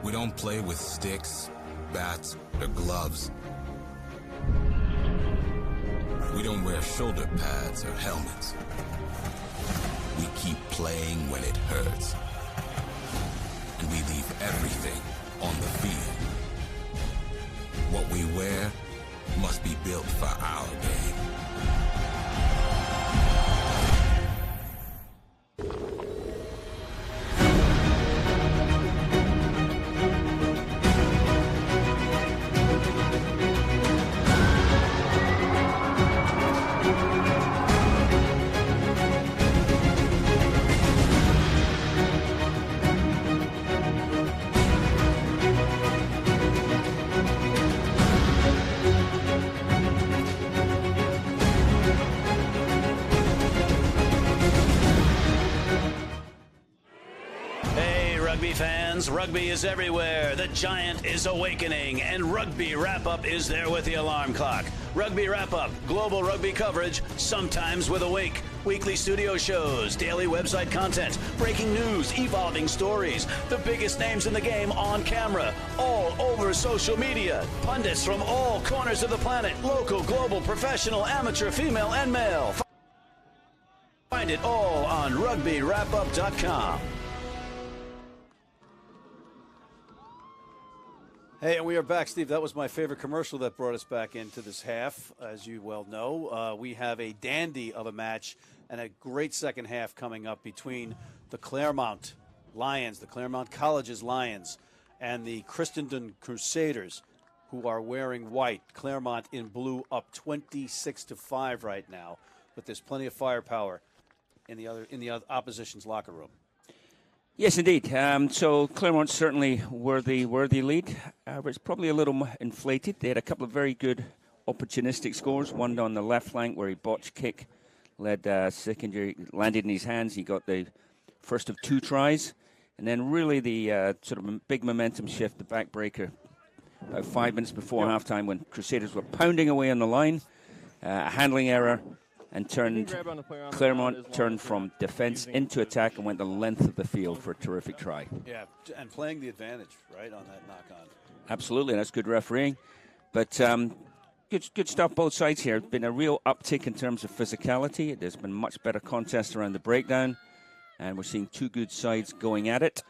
We don't play with sticks, bats, or gloves. We don't wear shoulder pads or helmets. We keep playing when it hurts. And we leave everything on the field. What we wear must be built for our game. rugby fans. Rugby is everywhere. The giant is awakening, and Rugby Wrap-Up is there with the alarm clock. Rugby Wrap-Up, global rugby coverage, sometimes with a wink. Weekly studio shows, daily website content, breaking news, evolving stories, the biggest names in the game on camera, all over social media. Pundits from all corners of the planet, local, global, professional, amateur, female, and male. Find it all on rugbywrapup.com. Hey, and we are back, Steve. That was my favorite commercial that brought us back into this half, as you well know. We have a dandy of a match and a great second half coming up between the Claremont Lions, the Claremont College's Lions, and the Christendom Crusaders, who are wearing white. Claremont in blue, up 26-5 right now, but there's plenty of firepower in the opposition's locker room. Yes, indeed. So Claremont certainly worthy lead. It's probably a little inflated. They had a couple of very good opportunistic scores. One on the left flank where he botched kick, led secondary, landed in his hands. He got the first of 2 tries. And then really the sort of big momentum shift, the backbreaker, about 5 minutes before halftime when Crusaders were pounding away on the line. A handling error. And Claremont turned from defense into attack and went the length of the field for a terrific try. Yeah, and playing the advantage, right, on that knock-on. Absolutely, that's good refereeing. But good stuff both sides here. Been a real uptick in terms of physicality. There's been much better contest around the breakdown, and we're seeing 2 good sides going at it.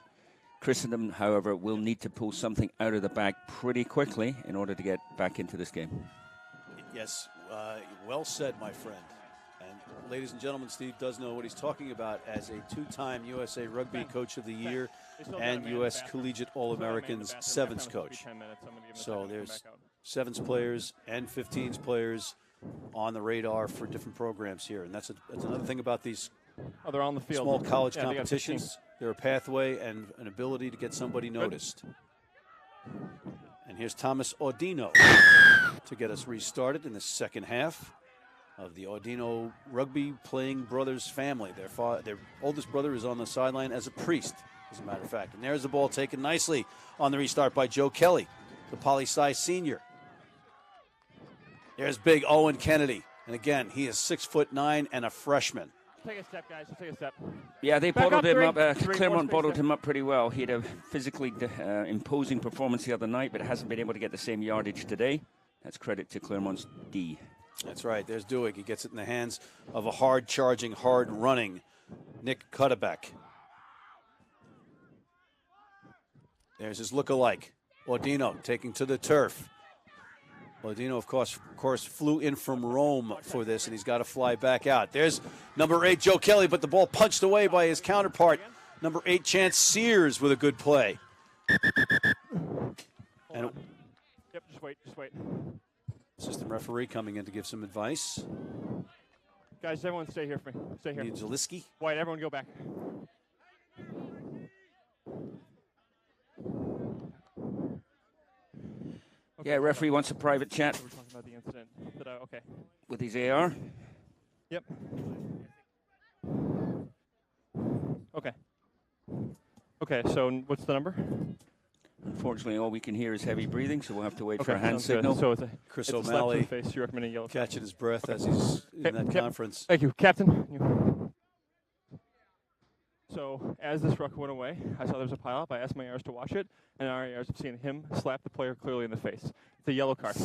Christendom, however, will need to pull something out of the bag pretty quickly in order to get back into this game. Yes, well said, my friend. And ladies and gentlemen, Steve does know what he's talking about as a 2-time USA Rugby Coach of the Year and U.S. Collegiate All-Americans Sevens coach. So there's Sevens players and 15s players on the radar for different programs here. And that's another thing about these they're on the field. Small college competitions. They're a pathway and an ability to get somebody noticed. And here's Thomas Audino to get us restarted in the second half of the Audino Rugby Playing Brothers family. Their oldest brother is on the sideline as a priest, as a matter of fact. And there's the ball taken nicely on the restart by Joe Kelly, the Poli-Sci senior. There's big Owen Kennedy. And again, he is 6'9" and a freshman. Take a step, guys. Take a step. Yeah, they Back bottled him up. three, Claremont bottled him up pretty well. He had a physically imposing performance the other night, but hasn't been able to get the same yardage today. That's credit to Claremont's D. That's right. There's Duig. He gets it in the hands of a hard-charging, hard-running Nick Cutterbeck. There's his look-alike, Audino, taking to the turf. Audino, of course, flew in from Rome for this, and he's got to fly back out. There's number 8, Joe Kelly, but the ball punched away by his counterpart, number 8, Chance Sears, with a good play. Yep, just wait. Assistant referee coming in to give some advice. Guys, everyone stay here for me. Stay here. Zaliski. White, everyone go back. Okay. Yeah, referee wants a private chat. We're talking about the incident. Okay. With his AR. Yep. Okay, so what's the number? Unfortunately, all we can hear is heavy breathing, so we'll have to wait for a hand signal. So Chris it's O'Malley a slap to the face. You're recommending yellow. Catching his breath as he's in that conference. Thank you, Captain. So as this ruck went away, I saw there was a pileup. I asked my ARs to watch it, and our ARs have seen him slap the player clearly in the face. It's a yellow card.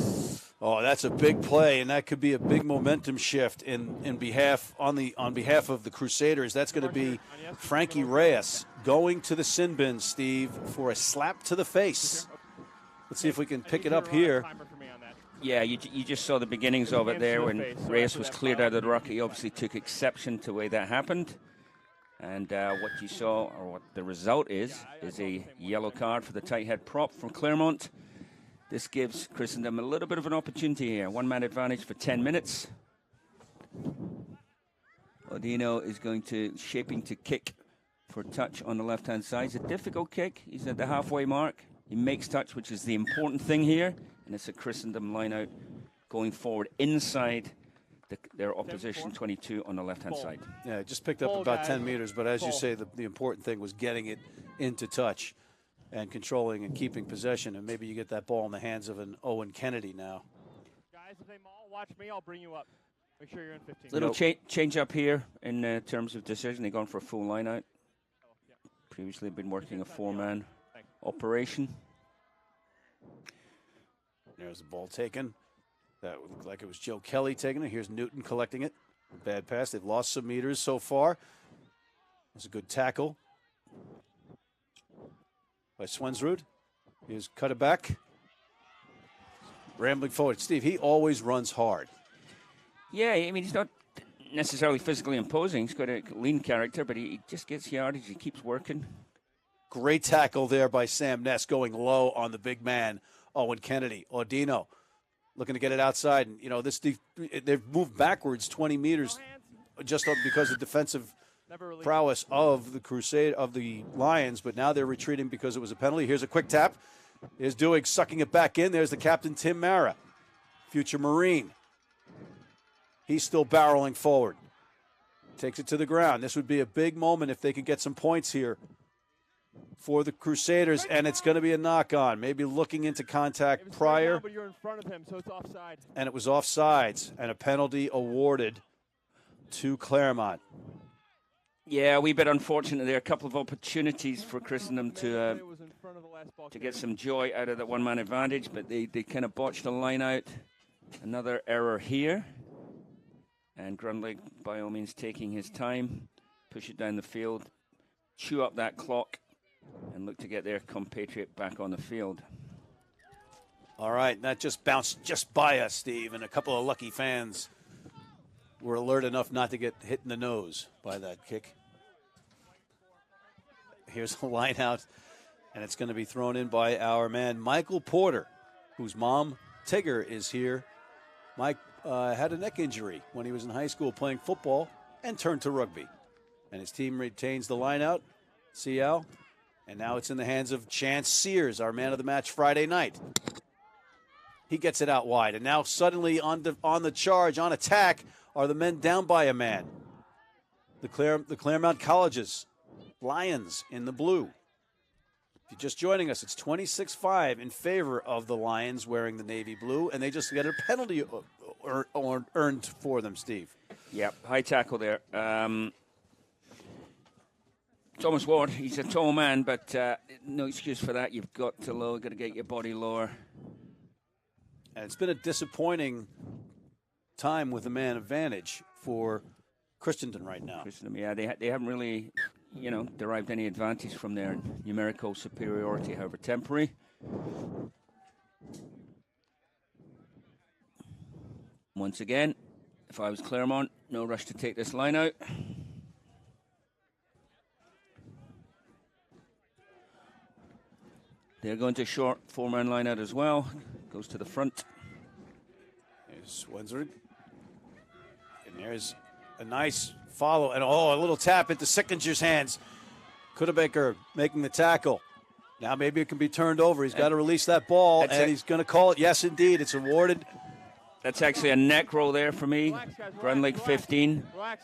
Oh, that's a big play, and that could be a big momentum shift on behalf of the Crusaders. That's going to be Frankie Reyes going to the sin bin, Steve, for a slap to the face. Let's see if we can pick it up here. Yeah, you just saw the beginnings of it there when Reyes was cleared out of the ruck. He obviously took exception to the way that happened. And what you saw, or what the result is a yellow card for the tight head prop from Claremont. This gives Christendom a little bit of an opportunity here. One-man advantage for 10 minutes. Audino is shaping to kick for touch on the left-hand side. It's a difficult kick. He's at the halfway mark. He makes touch, which is the important thing here. And it's a Christendom line out going forward inside their opposition 22 on the left-hand side. Yeah, it just picked up Ball, about guys. 10 meters, but as you Ball. say, the important thing was getting it into touch and controlling and keeping possession, and maybe you get that ball in the hands of an Owen Kennedy now. Guys, if they maul, watch me. I'll bring you up. Make sure you're in 15. Little change up here in terms of decision. They've gone for a full line out. Previously been working a 4-man operation. There's the ball taken. That looked like it was Joe Kelly taking it. Here's Newton collecting it. Bad pass. They've lost some meters so far. That's a good tackle by Swensrud. He's cut it back. Rambling forward. Steve, he always runs hard. Yeah, I mean, he's not necessarily physically imposing. He's got a lean character, but he just gets yardage. He keeps working. Great tackle there by Sam Ness, going low on the big man, Owen Kennedy. Audino looking to get it outside. And, you know, they've moved backwards 20 meters just because of defensive prowess of the Lions, but now they're retreating because it was a penalty. Here's a quick tap. Here's Duig sucking it back in. There's the captain, Tim Mara, future Marine. He's still barreling forward. Takes it to the ground. This would be a big moment if they could get some points here for the Crusaders, and it's going to be a knock-on. Maybe looking into contact prior. But you're in front of him, so it's offside. And it was offsides, and a penalty awarded to Claremont. Yeah, a wee bit unfortunate there. A couple of opportunities for Christendom to get some joy out of that one-man advantage, but they kind of botched the line out. Another error here. And Grundlig, by all means, taking his time, push it down the field, chew up that clock, and look to get their compatriot back on the field. All right, that just bounced just by us, Steve, and a couple of lucky fans were alert enough not to get hit in the nose by that kick. Here's the line out, and it's going to be thrown in by our man, Michael Porter, whose mom, Tigger, is here. Mike had a neck injury when he was in high school playing football and turned to rugby. And his team retains the line out, Cial, and now it's in the hands of Chance Sears, our man of the match Friday night. He gets it out wide, and now suddenly on the charge, on attack, are the men down by a man. The Claremont Colleges Lions in the blue. If you're just joining us, it's 26-5 in favor of the Lions wearing the navy blue, and they just got a penalty earned for them, Steve. Yep, high tackle there. Thomas Ward, he's a tall man, but no excuse for that. You've got to get your body lower. And it's been a disappointing time with the man advantage for Christendom right now. Christendom, yeah, they haven't really, derived any advantage from their numerical superiority, however temporary. Once again, if I was Claremont, no rush to take this line out. They're going to short 4-man line out as well. Goes to the front. There's Swensrud. And there's a nice follow. And a little tap into Sickinger's hands. Kudebaker making the tackle. Now maybe it can be turned over. He's got to release that ball, and he's going to call it. Yes, indeed. It's awarded. That's actually a neck roll there for me. Grundlig 15. Relax.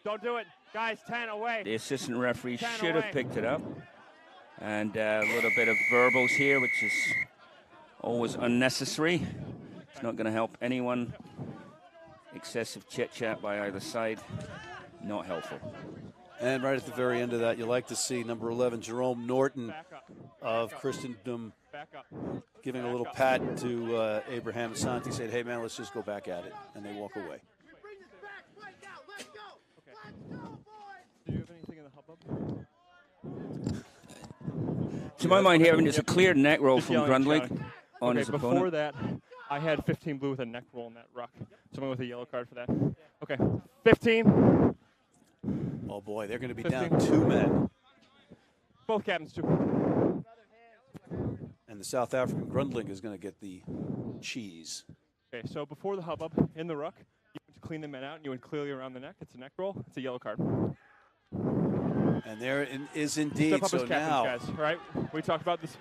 Don't do it. Guys, 10 away. The assistant referee should have picked it up. And a little bit of verbals here, which is always unnecessary. It's not going to help anyone. Excessive chit-chat by either side. Not helpful. And right at the very end of that, you like to see number 11, Jerome Norton of Christendom, giving a little pat to Abraham Asante, saying, hey, man, let's just go back at it. And they walk away. Do you have anything in the hubbub? To my mind here, it's a clear neck roll from Grundlig on his opponent. Before that, I had 15 blue with a neck roll in that ruck. Someone with a yellow card for that. Okay, 15. Oh, boy, they're going to be 15. down 2 men. Both captains, too. And the South African Grundling is going to get the cheese. Okay, so before the hubbub, in the ruck, you went to clean the men out, and you went clearly around the neck. It's a neck roll. It's a yellow card. And there is indeed. Step up So as captains, now, guys. All right, we talked about this.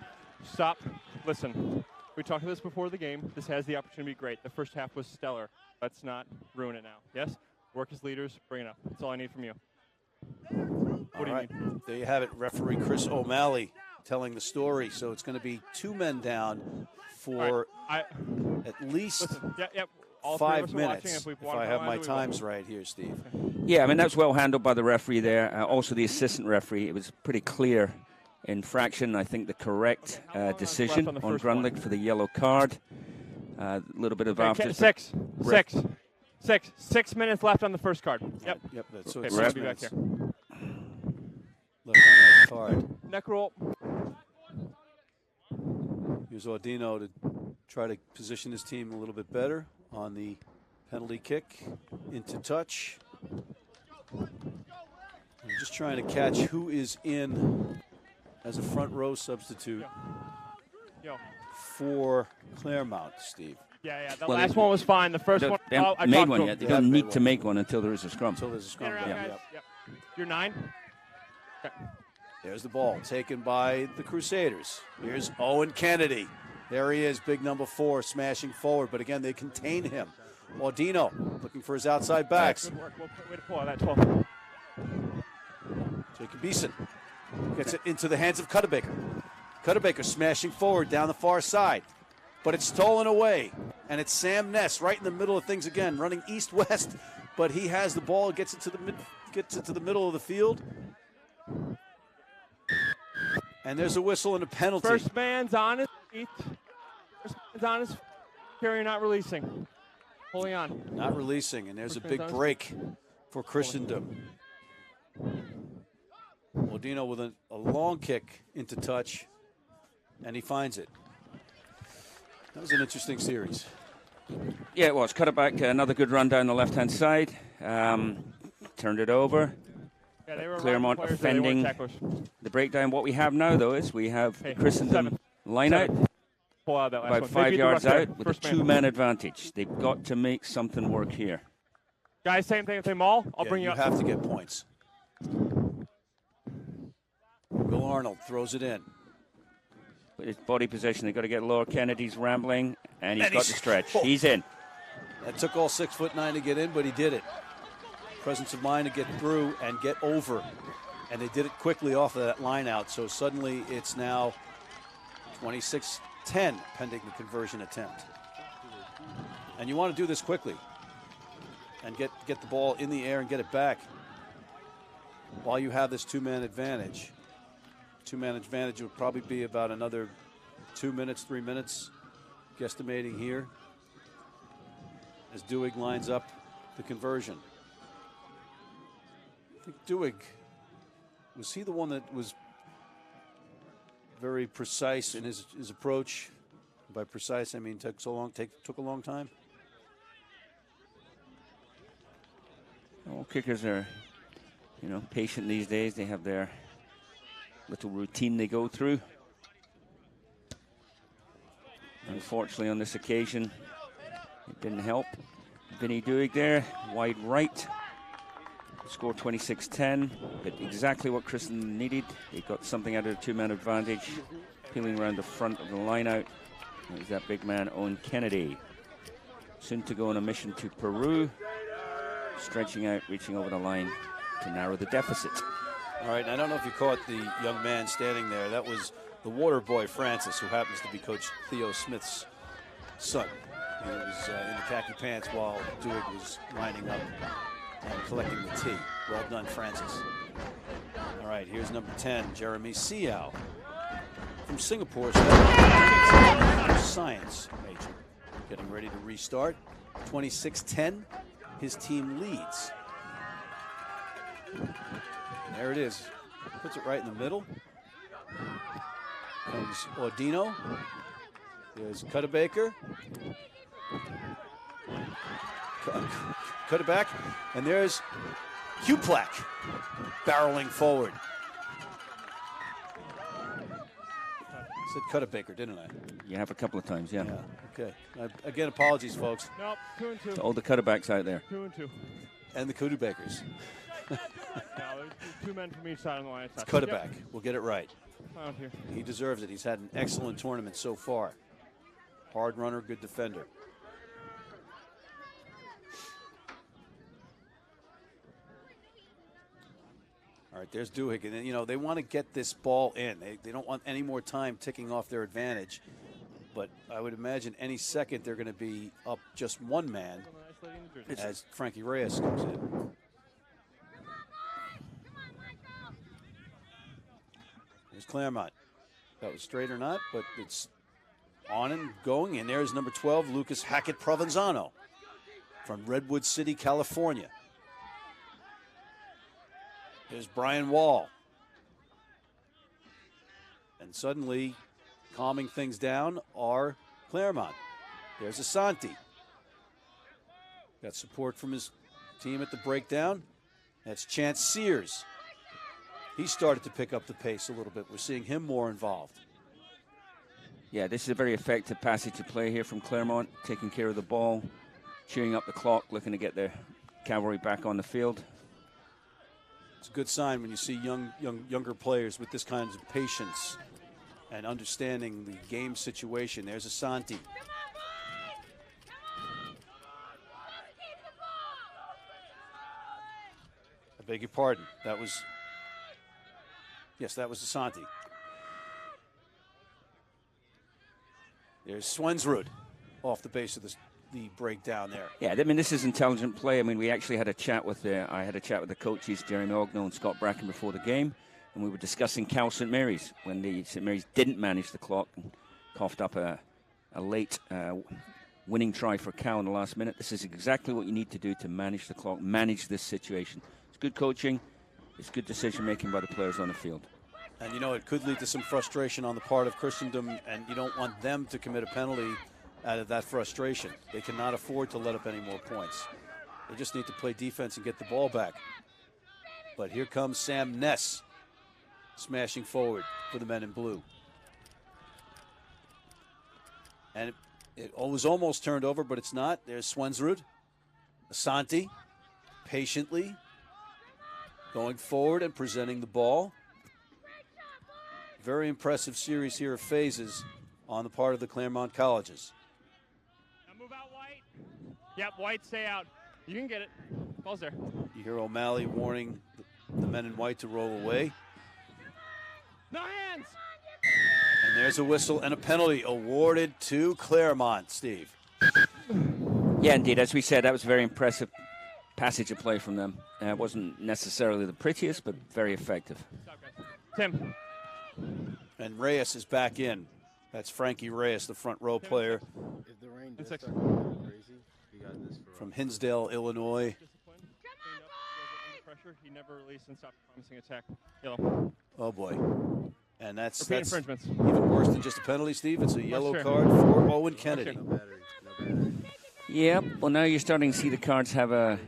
Stop. Listen. We talked about this before the game. This has the opportunity to be great. The first half was stellar. Let's not ruin it now. Yes? Work as leaders. Bring it up. That's all I need from you. What do you need? There you have it. Referee Chris O'Malley telling the story. So it's going to be 2 men down for at least all 5 watching, minutes. If I have my times right here, Steve. Yeah, I mean, that's well handled by the referee there. Also, the assistant referee. It was pretty clear infraction. I think the correct decision on Grundlich for the yellow card. A little bit of after. 6 minutes left on the first card. Yep. So okay, it's we'll be back here. Left on that card. Neck roll. Here's Audino to try to position his team a little bit better on the penalty kick into touch. I'm just trying to catch who is in as a front row substitute for Claremont, Steve. Yeah. The last one was fine. The first one, they haven't made one yet. They don't need to make one until there is a scrum. Until there's a scrum. Yep. You're 9. Okay. There's the ball taken by the Crusaders. Here's Owen Kennedy. There he is, big number 4, smashing forward. But again, they contain him. Audino looking for his outside backs. Good work. Way to pull out that 12. Jacob Beeson gets it into the hands of Cutterbaker. Cutterbaker smashing forward down the far side. But it's stolen away. And it's Sam Ness right in the middle of things again, running east-west. But he has the ball, gets it to the middle of the field. And there's a whistle and a penalty. First man's on his feet. Carrier not releasing. Holding on. Not releasing, and there's a big break for Christendom. Audino with a long kick into touch, and he finds it. That was an interesting series. Yeah, it was. Cut it back. Another good run down the left-hand side. Turned it over. Yeah, they were Claremont offending the breakdown. What we have now, though, is we have Christendom line out. Pull out that last about one. 5 yards out with a First man. 2-man advantage. They've got to make something work here. Guys, same thing if they maul. I'll bring you up. You have to get points. Will Arnold throws it in. With his body position, they've got to get lower. Kennedy's rambling, and he's got to stretch. He's in. That took all 6'9" to get in, but he did it. Presence of mind to get through and get over. And they did it quickly off of that line out. So suddenly it's now 26-10 pending the conversion attempt. And you want to do this quickly and get the ball in the air and get it back while you have this 2-man advantage. 2-man advantage would probably be about another 2 minutes, 3 minutes, guesstimating here, as Duig lines up the conversion. I think Duig, was he the one that was very precise in his approach? By precise, I mean took a long time. All kickers are, patient these days. They have their little routine they go through. Unfortunately, on this occasion, it didn't help. Vinny Duig there, wide right. Score 26-10, but exactly what Christendom needed. They got something out of the 2-man advantage, peeling around the front of the line out. There's that big man, Owen Kennedy. Soon to go on a mission to Peru, stretching out, reaching over the line to narrow the deficit. All right, I don't know if you caught the young man standing there. That was the water boy, Francis, who happens to be Coach Theo Smith's son. He was in the khaki pants while Duig was lining up and collecting the tee. Well done, Francis. All right, here's number 10, Jeremy Siao from Singapore. Science major. Getting ready to restart. 26-10, his team leads. There it is. Puts it right in the middle. Comes Audino. There's Cutterbaker. Cut it back, and there's Huplak barreling forward. I said Cutterbaker, didn't I? You have a couple of times, yeah. Okay. Again, apologies, folks. Nope, 2 and 2. To all the cutterbacks out there. 2 and 2. And the Cutterbakers. Now, there's 2 men from each side of the line. It's Cutterback. We'll get it right. Out here. He deserves it. He's had an excellent tournament so far. Hard runner, good defender. All right, there's Duhigg. And, you know, they want to get this ball in. They don't want any more time ticking off their advantage. But I would imagine any second they're going to be up just one man as Frankie Reyes comes in. There's Claremont. That was straight or not, but it's on and going. And there's number 12, Lucas Hackett Provenzano from Redwood City, California. There's Brian Wall. And suddenly, calming things down are Claremont. There's Asante. Got support from his team at the breakdown. That's Chance Sears. He started to pick up the pace a little bit. We're seeing him more involved. Yeah, this is a very effective passage of play here from Claremont, taking care of the ball, chewing up the clock, looking to get their cavalry back on the field. It's a good sign when you see younger players with this kind of patience and understanding the game situation. There's Asante. I beg your pardon. That was Asante. There's Swensrud off the base of the breakdown there. Yeah, I mean, this is intelligent play. I mean, we actually had a chat with I had a chat with the coaches, Jeremy Ogno and Scott Bracken, before the game, and we were discussing Cal St. Mary's when the St. Mary's didn't manage the clock and coughed up a late winning try for Cal in the last minute. This is exactly what you need to do to manage the clock, manage this situation. It's good coaching. It's good decision-making by the players on the field. And, you know, it could lead to some frustration on the part of Christendom, and you don't want them to commit a penalty out of that frustration. They cannot afford to let up any more points. They just need to play defense and get the ball back. But here comes Sam Ness smashing forward for the men in blue. And it was almost turned over, but it's not. There's Swensrud. Asante patiently going forward and presenting the ball. Very impressive series here of phases on the part of the Claremont Colleges. Now move out, White. Yep, White, stay out. You can get it. Ball's there. You hear O'Malley warning the men in white to roll away. No hands! And there's a whistle and a penalty awarded to Claremont, Steve. Yeah, indeed. As we said, that was a very impressive passage of play from them. It wasn't necessarily the prettiest, but very effective. Tim. And Reyes is back in. That's Frankie Reyes, the front row player If the rain does start going crazy, you got this for from Hinsdale, Illinois. Pressure. He never released and stopped promising attack. Yellow. Oh, boy. And that's infringements. even worse than just a penalty, Steve. It's a yellow sure. card for Owen Kennedy. no battery. No battery. Yep. Well, now you're starting to see the cards have a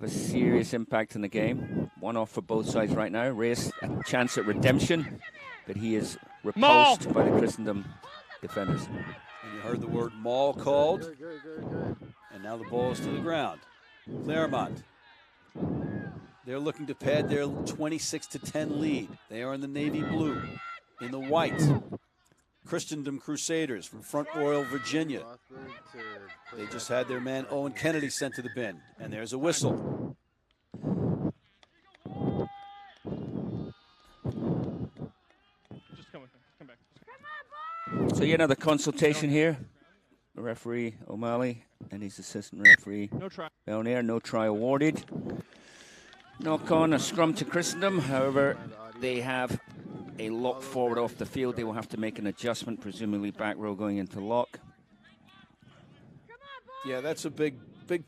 serious impact in the game. One off for both sides right now. Reyes a chance at redemption, but he is repulsed by the Christendom defenders. And you heard the word maul called. Good. And now the ball is to the ground. Claremont. They're looking to pad their 26-10 lead. They are in the navy blue. In the white, Christendom Crusaders from Front Royal, Virginia. They just had their man Owen Kennedy sent to the bin. And there's a whistle. Just come back. So yeah, another consultation here. The referee O'Malley and his assistant referee No try. Belnair. No try awarded. Knock on a scrum to Christendom. However, they have a lock forward off the field. They will have to make an adjustment, presumably back row going into lock. Yeah, that's a big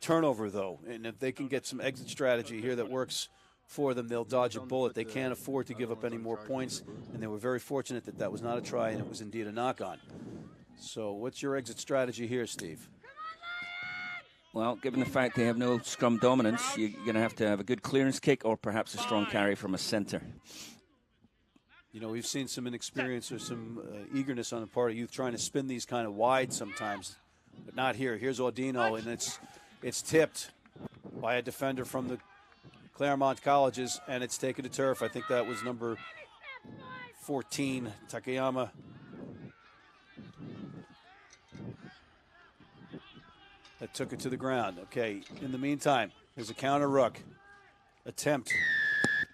turnover, though. And if they can get some exit strategy here that works for them, they'll dodge a bullet. They can't afford to give up any more points, and they were very fortunate that that was not a try and it was indeed a knock-on. So what's your exit strategy here, Steve? Well, given the fact they have no scrum dominance, you're going to have a good clearance kick or perhaps a strong carry from a center. You know, we've seen some inexperience or some eagerness on the part of youth trying to spin these kind of wide sometimes, but not here. Here's Audino, and it's tipped by a defender from the Claremont Colleges, and it's taken to turf. I think that was number 14, Takayama. That took it to the ground. Okay, in the meantime, there's a counter ruck attempt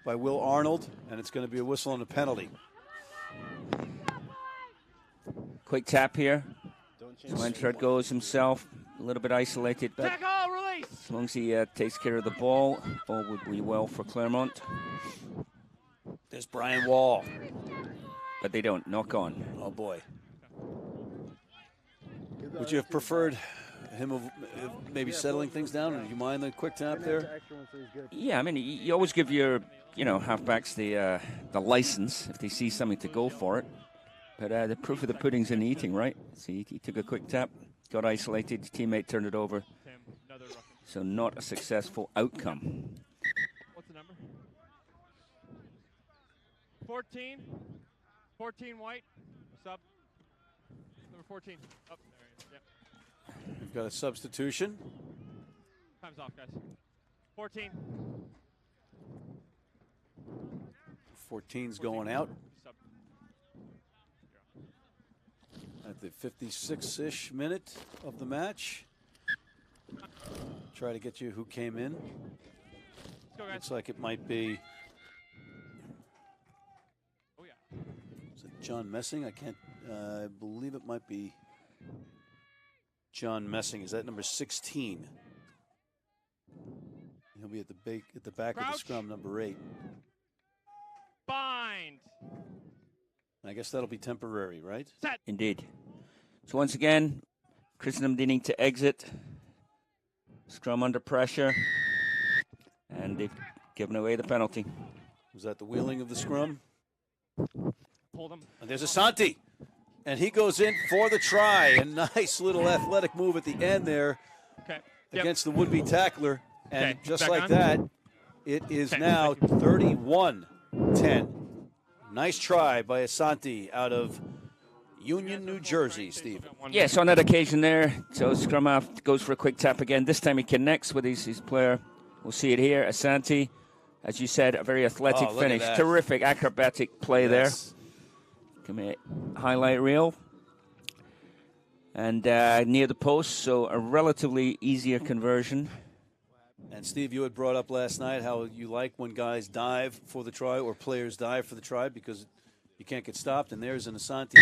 by Will Arnold, and it's going to be a whistle and a penalty. Quick tap here. Swensrud goes himself, a little bit isolated, but as long as he takes care of the ball, all would be well for Claremont. There's Brian Wall. But they don't. Knock on. Oh, boy. Would you have preferred him maybe settling things down? Or do you mind the quick tap there? Yeah, I mean, you always give your, halfbacks the license if they see something to go for it. But the proof of the pudding's in the eating, right? See, he took a quick tap, got isolated, his teammate turned it over. So not a successful outcome. What's the number? 14. 14 white. Sub. Number 14. Oh, there he is. Yep. We've got a substitution. Time's off, guys. 14. 14's going out Sub. at the 56-ish minute of the match. Try to get you who came in. Let's go, guys. Looks like it might be. Oh, yeah. Is it John Messing? I can't. I believe it might be John Messing. Is that number 16? He'll be at the back of the Crouch. scrum, number 8. Bind. I guess that'll be temporary, right? Set. Indeed. So once again, Christendom needing to exit. Scrum under pressure. And they've given away the penalty. Was that the wheeling of the scrum? Hold him. And there's Asante. And he goes in for the try. A nice little athletic move at the end there Okay. Yep. against the would-be tackler. And Okay, just back like on. that, it is Okay, now thank you. 31-10. Nice try by Asante out of Union, New Jersey, Steve. Yes, on that occasion there. So scrum half goes for a quick tap again. This time he connects with his player. We'll see it here. Asante, as you said, a very athletic Oh, look at finish. that. Terrific acrobatic play Yes. there. Come here, highlight reel. And near the post, so a relatively easier conversion. And Steve, you had brought up last night how you like when guys dive for the try or players dive for the try because you can't get stopped. And there's an Asante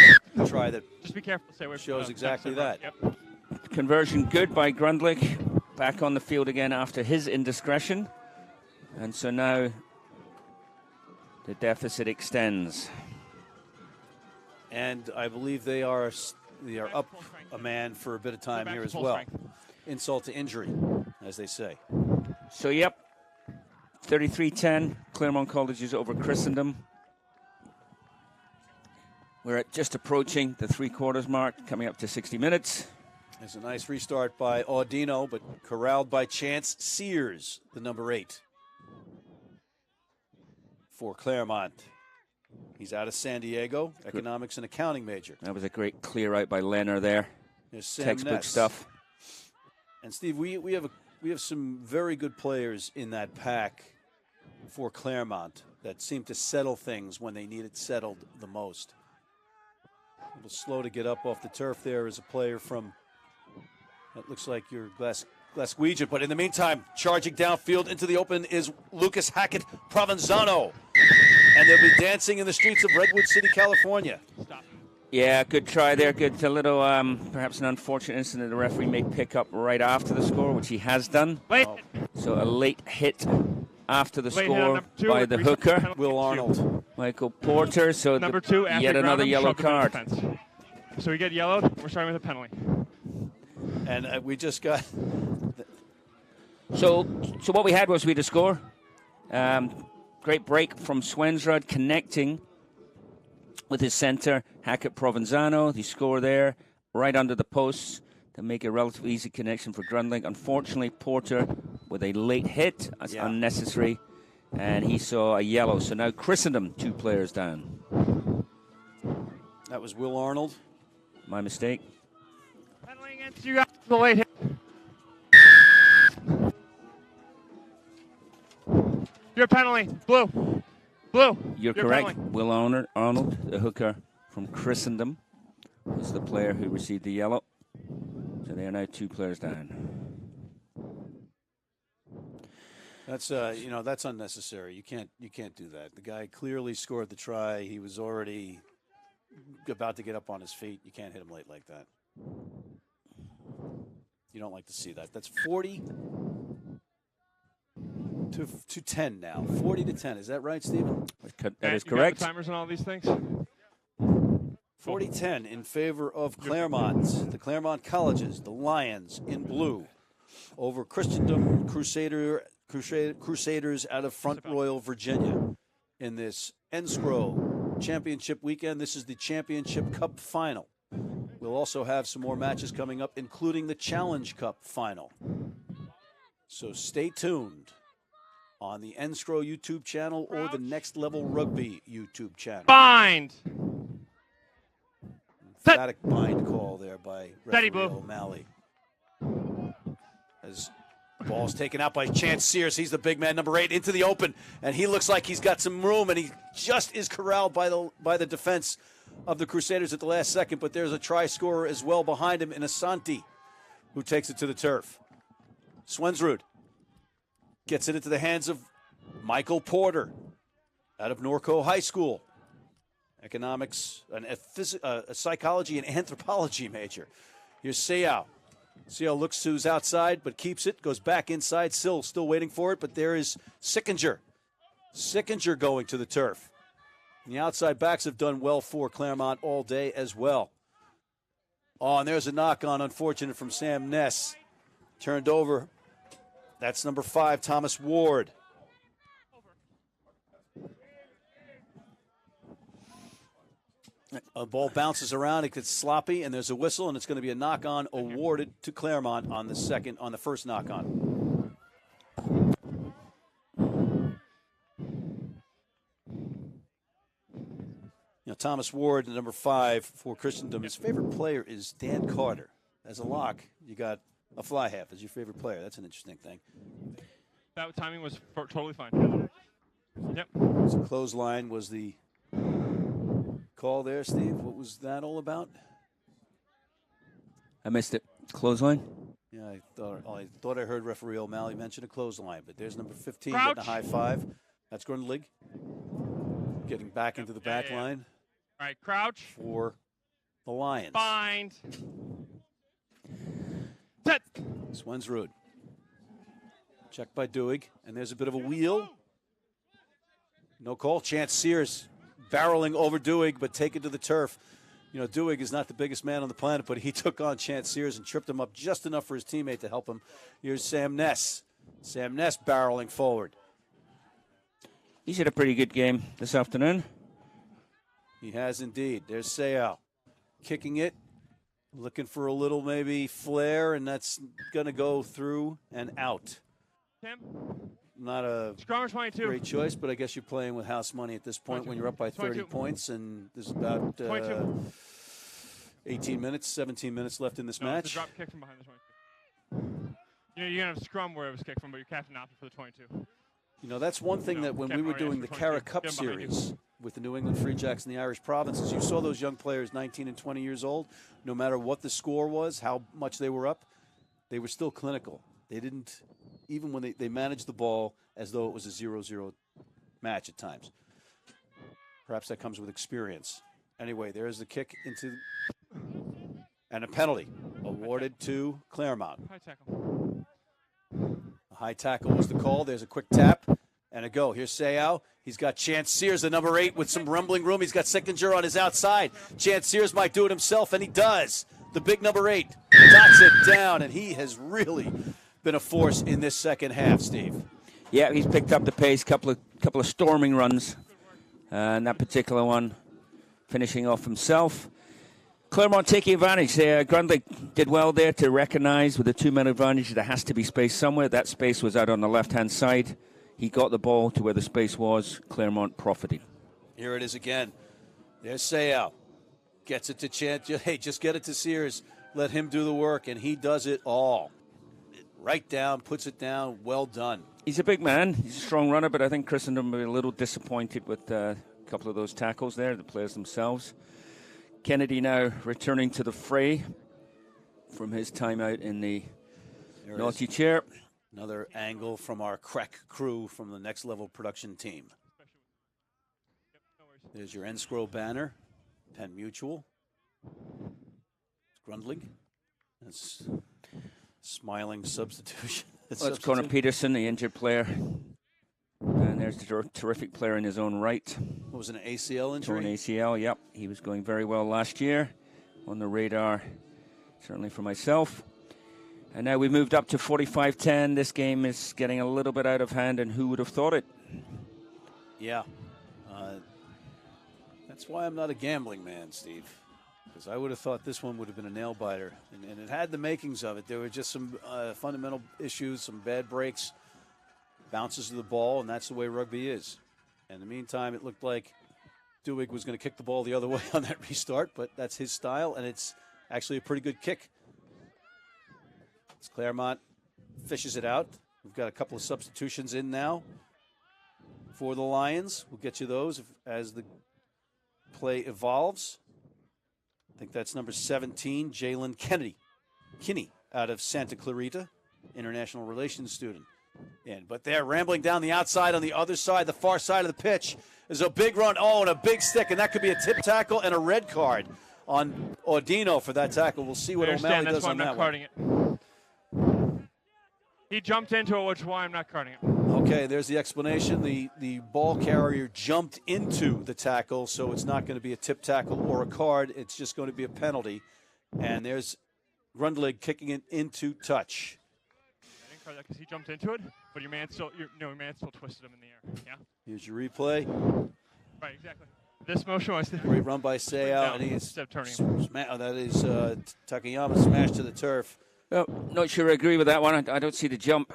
try that Just be careful. Stay away from shows the exactly backside that. right. Yep. Conversion good by Grundlich. Back on the field again after his indiscretion. And so now the deficit extends. And I believe they are up a man for a bit of time Back here to as full well. strength. Insult to injury, as they say. So, yep, 33-10, Claremont Colleges over Christendom. We're just approaching the three-quarters mark, coming up to 60 minutes. There's a nice restart by Audino, but corralled by Chance Sears, the number 8 for Claremont. He's out of San Diego, economics and accounting major. That was a great clear out by Leonard there. There's Sam Textbook Ness. stuff. And Steve, we have some very good players in that pack for Claremont that seem to settle things when they need it settled the most. A little slow to get up off the turf there is a player from, that looks like your Glaswegian, but in the meantime, charging downfield into the open is Lucas Hackett Provenzano. And they'll be dancing in the streets of Redwood City, California. Stop. Yeah, good try there. Good. A little, perhaps an unfortunate incident the referee may pick up right after the score, which he has done. Wait. So a late hit after the Late hit on score number 2 by with the reset hooker, penalty Will two. Arnold. Michael Porter. So Number 2, after yet ground another him, yellow shoved him in the card. fence. So we get yellowed. We're starting with a penalty. And we just got, So what we had was we had a score. Great break from Swensrud connecting with his center, Hackett Provenzano. The score there, right under the posts to make a relatively easy connection for Grundlich. Unfortunately, Porter with a late hit. That's unnecessary. And he saw a yellow. So now Christendom, 2 players down. that was Will Arnold. My mistake. Penalty against you guys. The late hit. Your penalty. Blue. Blue. You're Your correct. penalty. Will Arnold, the hooker from Christendom, is the player who received the yellow. So they are now 2 players down. That's that's unnecessary. You can't do that. The guy clearly scored the try. He was already about to get up on his feet. You can't hit him late like that. You don't like to see that. That's 40 to 10 now. 40 to 10. Is that right, Stephen? That is You got correct. the timers on all these things? 40-10 in favor of Claremont. The Claremont Colleges, the Lions in blue, over Christendom Crusaders out of Front Royal, Virginia, in this Enscrow Championship weekend. This is the Championship Cup final. We'll also have some more matches coming up, including the Challenge Cup final. So stay tuned on the Enscrow YouTube channel or the Next Level Rugby YouTube channel. Bind! Emphatic bind call there by Steady, referee Blue. O'Malley. As the ball's taken out by Chance Sears. He's the big man, number 8, into the open, and he looks like he's got some room, and he just is corralled by the defense of the Crusaders at the last second, but there's a try scorer as well behind him in Asante, who takes it to the turf. Swensrud gets it into the hands of Michael Porter out of Norco High School. Economics, a psychology and anthropology major. Here's Seau. Seau looks to who's outside, but keeps it, goes back inside, still waiting for it, but there is Sickinger. Sickinger going to the turf. And the outside backs have done well for Claremont all day as well. Oh, and there's a knock-on, unfortunate, from Sam Ness. Turned over. That's number 5, Thomas Ward. A ball bounces around, it gets sloppy, and there's a whistle, and it's going to be a knock-on awarded to Claremont on the first knock-on. Thomas Ward, number 5 for Christendom. His favorite player is Dan Carter. As a lock, you got a fly half as your favorite player. That's an interesting thing. That timing was totally fine. Yep. So clothesline was the call there, Steve. What was that all about? I missed it. Clothesline? Yeah, I thought I heard referee O'Malley mention a clothesline, but there's number 15 Crouch. getting a high five. That's Grundlig getting back into the back line. All right, crouch. For the Lions. Bind. Set. Swensrud. Checked by Duig, and there's a bit of a wheel. No call. Chance Sears barreling over Duig, but taken to the turf. Duig is not the biggest man on the planet, but he took on Chance Sears and tripped him up just enough for his teammate to help him. Here's Sam Ness. Sam Ness barreling forward. He's had a pretty good game this afternoon. He has indeed. There's Seau kicking it, looking for a little maybe flare, and that's going to go through and out. Tim. Not a Scrummer 22. great choice, but I guess you're playing with house money at this point 22. when you're up by 30 22. points, and there's about 18 minutes, 17 minutes left in this No, it's match. a drop kick from behind the 22. You're going to have scrum where it was kicked from, but your captain opted for the 22. That's one thing that when we were doing the Cara Cup series with the New England Free Jacks and the Irish Provinces, you saw those young players, 19 and 20 years old, no matter what the score was, how much they were up, they were still clinical. They didn't, even when they managed the ball as though it was a 0-0 match at times. Perhaps that comes with experience. Anyway, there's the kick and a penalty awarded to Claremont. High tackle. A high tackle was the call. There's a quick tap and a go. Here's Seau. He's got Chance Sears, the number 8, with some rumbling room. He's got Sickinger on his outside. Chance Sears might do it himself, and he does. The big number 8 dots it down, and he has really been a force in this second half, Steve. Yeah, he's picked up the pace. Couple of storming runs, and that particular one finishing off himself. Claremont taking advantage there. Grundlig did well there to recognize with a 2-man advantage there has to be space somewhere. That space was out on the left-hand side. He got the ball to where the space was. Claremont profiting. Here it is again. There's Seau. Gets it to Chance. Hey, just get it to Sears. Let him do the work, and he does it all. Right down, puts it down. Well done. He's a big man. He's a strong runner, but I think Christendom will be a little disappointed with a couple of those tackles there, the players themselves. Kennedy now returning to the fray from his time out in the naughty chair. Another angle from our crack crew from the Next Level production team. There's your end scroll banner, Penn Mutual. Grundling. That's smiling substitution. Well, it's Connor Peterson, the injured player. And there's the terrific player in his own right. What was it, an ACL injury? Torn ACL, yep. He was going very well last year. On the radar, certainly for myself. And now we moved up to 45-10. This game is getting a little bit out of hand, and who would have thought it? Yeah. That's why I'm not a gambling man, Steve. Because I would have thought this one would have been a nail-biter. And it had the makings of it. There were just some fundamental issues, some bad breaks, bounces of the ball, and that's the way rugby is. In the meantime, it looked like Duig was going to kick the ball the other way on that restart, but that's his style, and it's actually a pretty good kick. As Claremont fishes it out. We've got a couple of substitutions in now for the Lions. We'll get you those as the play evolves. I think that's number 17, Jalen Kinney, out of Santa Clarita, international relations student. But they're rambling down the outside on the other side, the far side of the pitch. There's a big run, and a big stick, and that could be a tip tackle and a red card on Ordino for that tackle. We'll see what O'Malley does on that one. It. He jumped into it, which is why I'm not carding it. Okay, there's the explanation. The ball carrier jumped into the tackle, so it's not going to be a tip tackle or a card. It's just going to be a penalty. And there's Grundlig kicking it into touch. I didn't card that because he jumped into it, but your man still twisted him in the air. Yeah. Here's your replay. Right, exactly. This motion was great run by Seau, and he's turning. That is Takayama smashed to the turf. Well, not sure I agree with that one. I don't see the jump.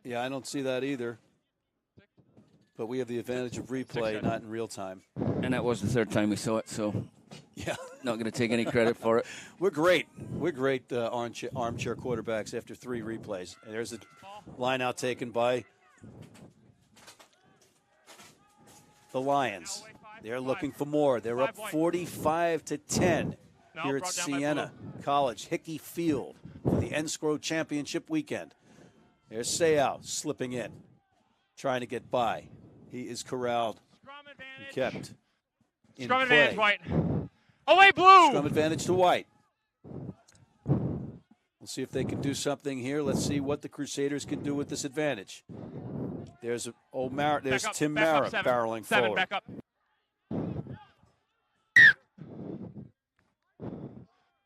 Yeah, I don't see that either. But we have the advantage of replay, not in real time. And that was the third time we saw it, so yeah, not going to take any credit for it. We're great. We're great armchair quarterbacks after 3 replays. And there's a line out taken by the Lions. They're looking for more. They're up 45-10 here at Siena College, Hickey Field, for the Enscrow Championship weekend. There's Seau slipping in, trying to get by. He is corralled and kept in Scrum play. Advantage, White. Away, Blue! Scrum advantage to White. We'll see if they can do something here. Let's see what the Crusaders can do with this advantage. There's Tim Mara barreling forward. Back up.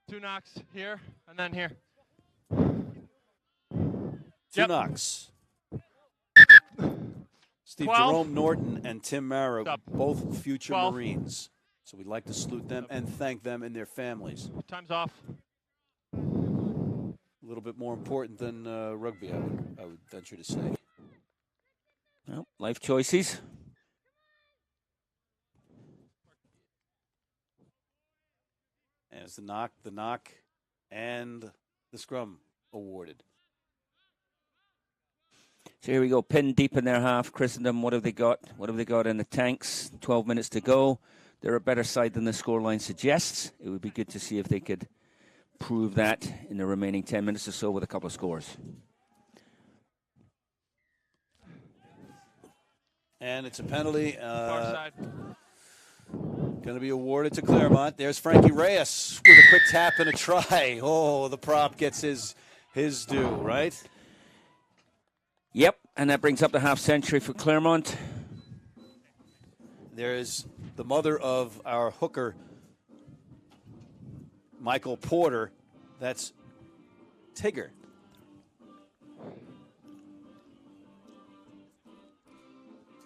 2 knocks here, and then here. 2 knocks. Steve 12. Jerome Norton and Tim Mara, both future 12. Marines. So we'd like to salute them and thank them and their families. Time's off. A little bit more important than rugby, I would venture to say. Well, life choices. And it's the knock, and the scrum awarded. So here we go, pinned deep in their half. Christendom, what have they got? What have they got in the tanks? 12 minutes to go. They're a better side than the scoreline suggests. It would be good to see if they could prove that in the remaining 10 minutes or so with a couple of scores. And it's a penalty. Far side. Going to be awarded to Claremont. There's Frankie Reyes with a quick tap and a try. Oh, the prop gets his due, right? Yep, and that brings up the half century for Claremont. There's the mother of our hooker, Michael Porter. That's Tigger.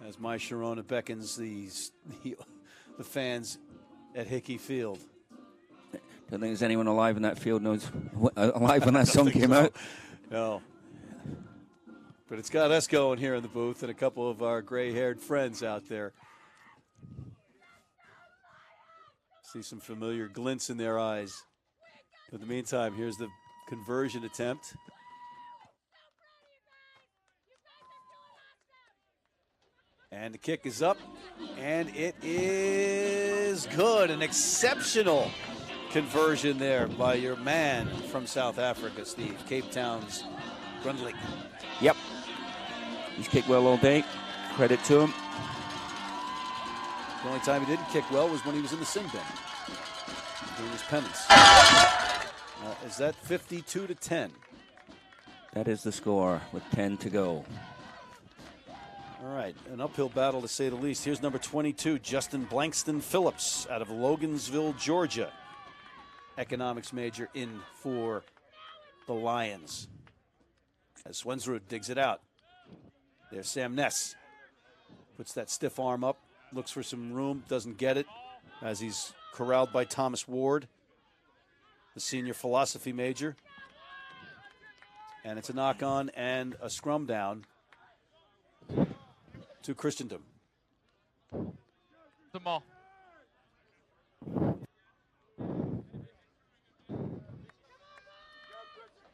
As my Sharona beckons the fans at Hickey Field. Don't think there's anyone alive in that field alive when that song came out. No. But it's got us going here in the booth and a couple of our gray-haired friends out there. See some familiar glints in their eyes. But in the meantime, here's the conversion attempt. And the kick is up, and it is good. An exceptional conversion there by your man from South Africa, Steve. Cape Town's Grundlig. Yep. He's kicked well all day. Credit to him. The only time he didn't kick well was when he was in the sin bin doing his penance. Is that 52-10? That is the score with 10 to go. All right, an uphill battle to say the least. Here's number 22, Justin Blankston Phillips out of Logansville, Georgia. Economics major in for the Lions. As Swensrud digs it out. There's Sam Ness. Puts that stiff arm up, looks for some room, doesn't get it, as he's corralled by Thomas Ward, the senior philosophy major. And it's a knock-on and a scrum down to Christendom. The ball.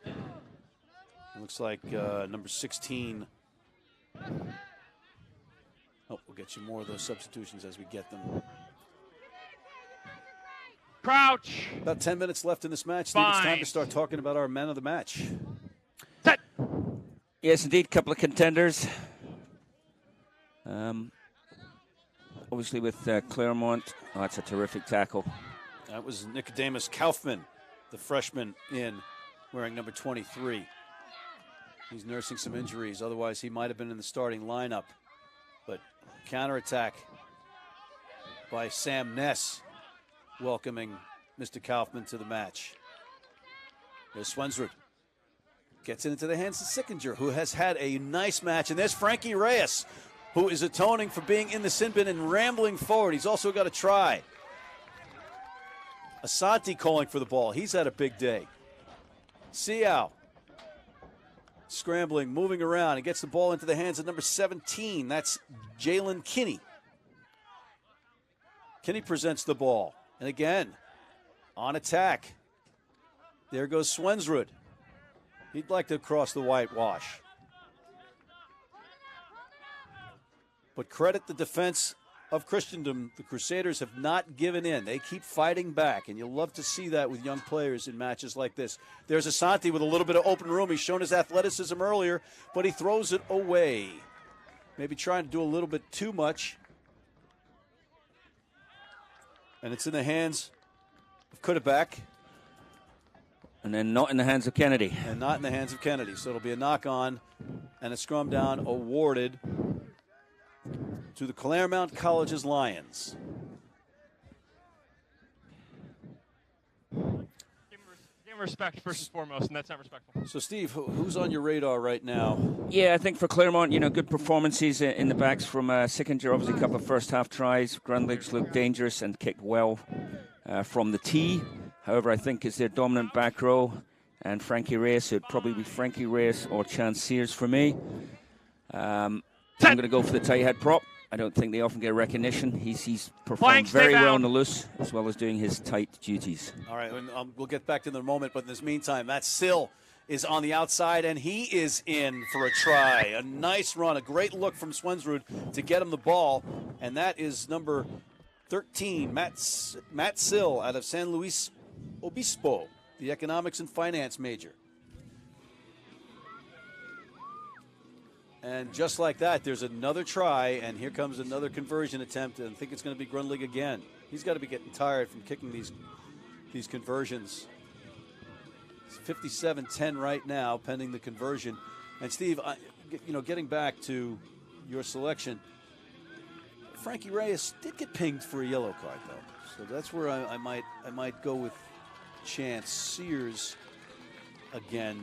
It looks like number 16. Oh, we'll get you more of those substitutions as we get them. Crouch. About 10 minutes left in this match. Steve, it's time to Bind. start talking about our men of the match. Set. Yes, indeed, couple of contenders. Obviously with Claremont, that's a terrific tackle. That was Nicodemus Kaufman, the freshman in, wearing number 23. He's nursing some injuries. Otherwise, he might have been in the starting lineup. But counterattack by Sam Ness, welcoming Mr. Kaufman to the match. There's Swensrud. Gets it into the hands of Sickinger, who has had a nice match. And there's Frankie Reyes, who is atoning for being in the sin bin and rambling forward. He's also got a try. Asante calling for the ball. He's had a big day. Siao scrambling, moving around, and gets the ball into the hands of number 17. That's Jalen Kinney. Kinney presents the ball. And again, on attack. There goes Swensrud. He'd like to cross the whitewash. But credit the defense of Christendom. The Crusaders have not given in. They keep fighting back, and you'll love to see that with young players in matches like this. There's Asante with a little bit of open room. He's shown his athleticism earlier, but he throws it away. Maybe trying to do a little bit too much. And it's in the hands of Kudabak. And then not in the hands of Kennedy. And not in the hands of Kennedy. So it'll be a knock-on and a scrum down awarded to the Claremont College's Lions. Give him respect first and foremost, and that's not respectful. So, Steve, who's on your radar right now? Yeah, I think for Claremont, good performances in the backs from Sickinger. Obviously, a couple of first-half tries. Grundlig's looked dangerous and kicked well from the tee. However, I think it's their dominant back row. And Frankie Reyes, it'd probably be Frankie Reyes or Chance Sears for me. I'm going to go for the tight head prop. I don't think they often get recognition. He's performed very well on the loose, as well as doing his tight duties. All right, and, we'll get back to them in a moment, but in this meantime, Matt Sill is on the outside, and he is in for a try. A nice run, a great look from Swensrud to get him the ball, and that is number 13, Matt Sill out of San Luis Obispo, the economics and finance major. And just like that, there's another try, and here comes another conversion attempt, and I think it's going to be Grundlig again. He's got to be getting tired from kicking these conversions. It's 57-10 right now, pending the conversion. And Steve, getting back to your selection, Frankie Reyes did get pinged for a yellow card, though. So that's where I might go with Chance Sears again.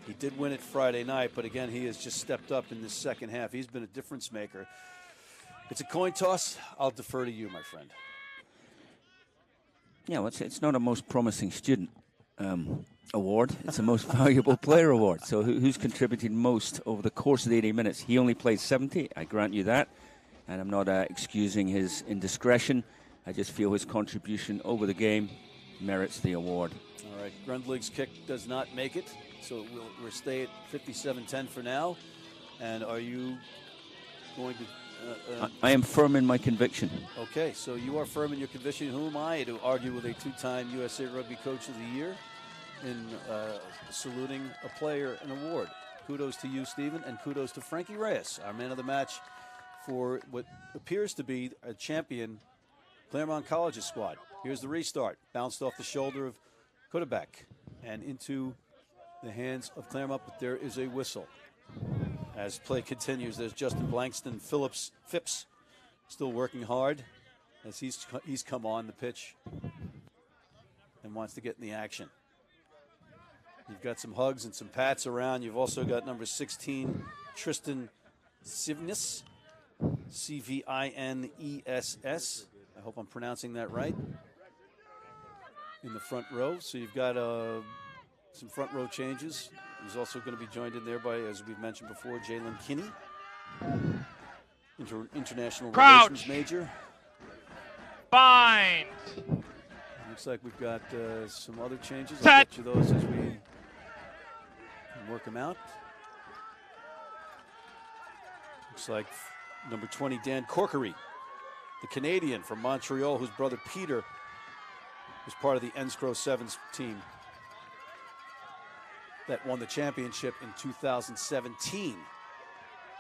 He did win it Friday night, but again, he has just stepped up in this second half. He's been a difference maker. It's a coin toss. I'll defer to you, my friend. Yeah, well, it's not a most promising student award. It's a most valuable player award. So who's contributed most over the course of the 80 minutes? He only played 70. I grant you that. And I'm not excusing his indiscretion. I just feel his contribution over the game merits the award. All right, Grundlig's kick does not make it. So we'll stay at 57-10 for now. And are you going to I am firm in my conviction. Okay, so you are firm in your conviction. Who am I to argue with a two-time USA Rugby Coach of the Year in saluting a player an award? Kudos to you, Stephen, and kudos to Frankie Reyes, our man of the match for what appears to be a champion Claremont College's squad. Here's the restart. Bounced off the shoulder of Kudabek and into the hands of Claremont, but there is a whistle. As play continues, there's Justin Blankston Phipps still working hard as he's come on the pitch and wants to get in the action. You've got some hugs and some pats around. You've also got number 16, Tristan Civness, Cviness. I hope I'm pronouncing that right. In the front row. So you've got some front row changes. He's also going to be joined in there by, as we've mentioned before, Jalen Kinney, international relations major. Bind. Looks like we've got some other changes. I'll Set. get you those as we can work them out. Looks like number 20, Dan Corkery, the Canadian from Montreal, whose brother Peter was part of the Enscrow Sevens team that won the championship in 2017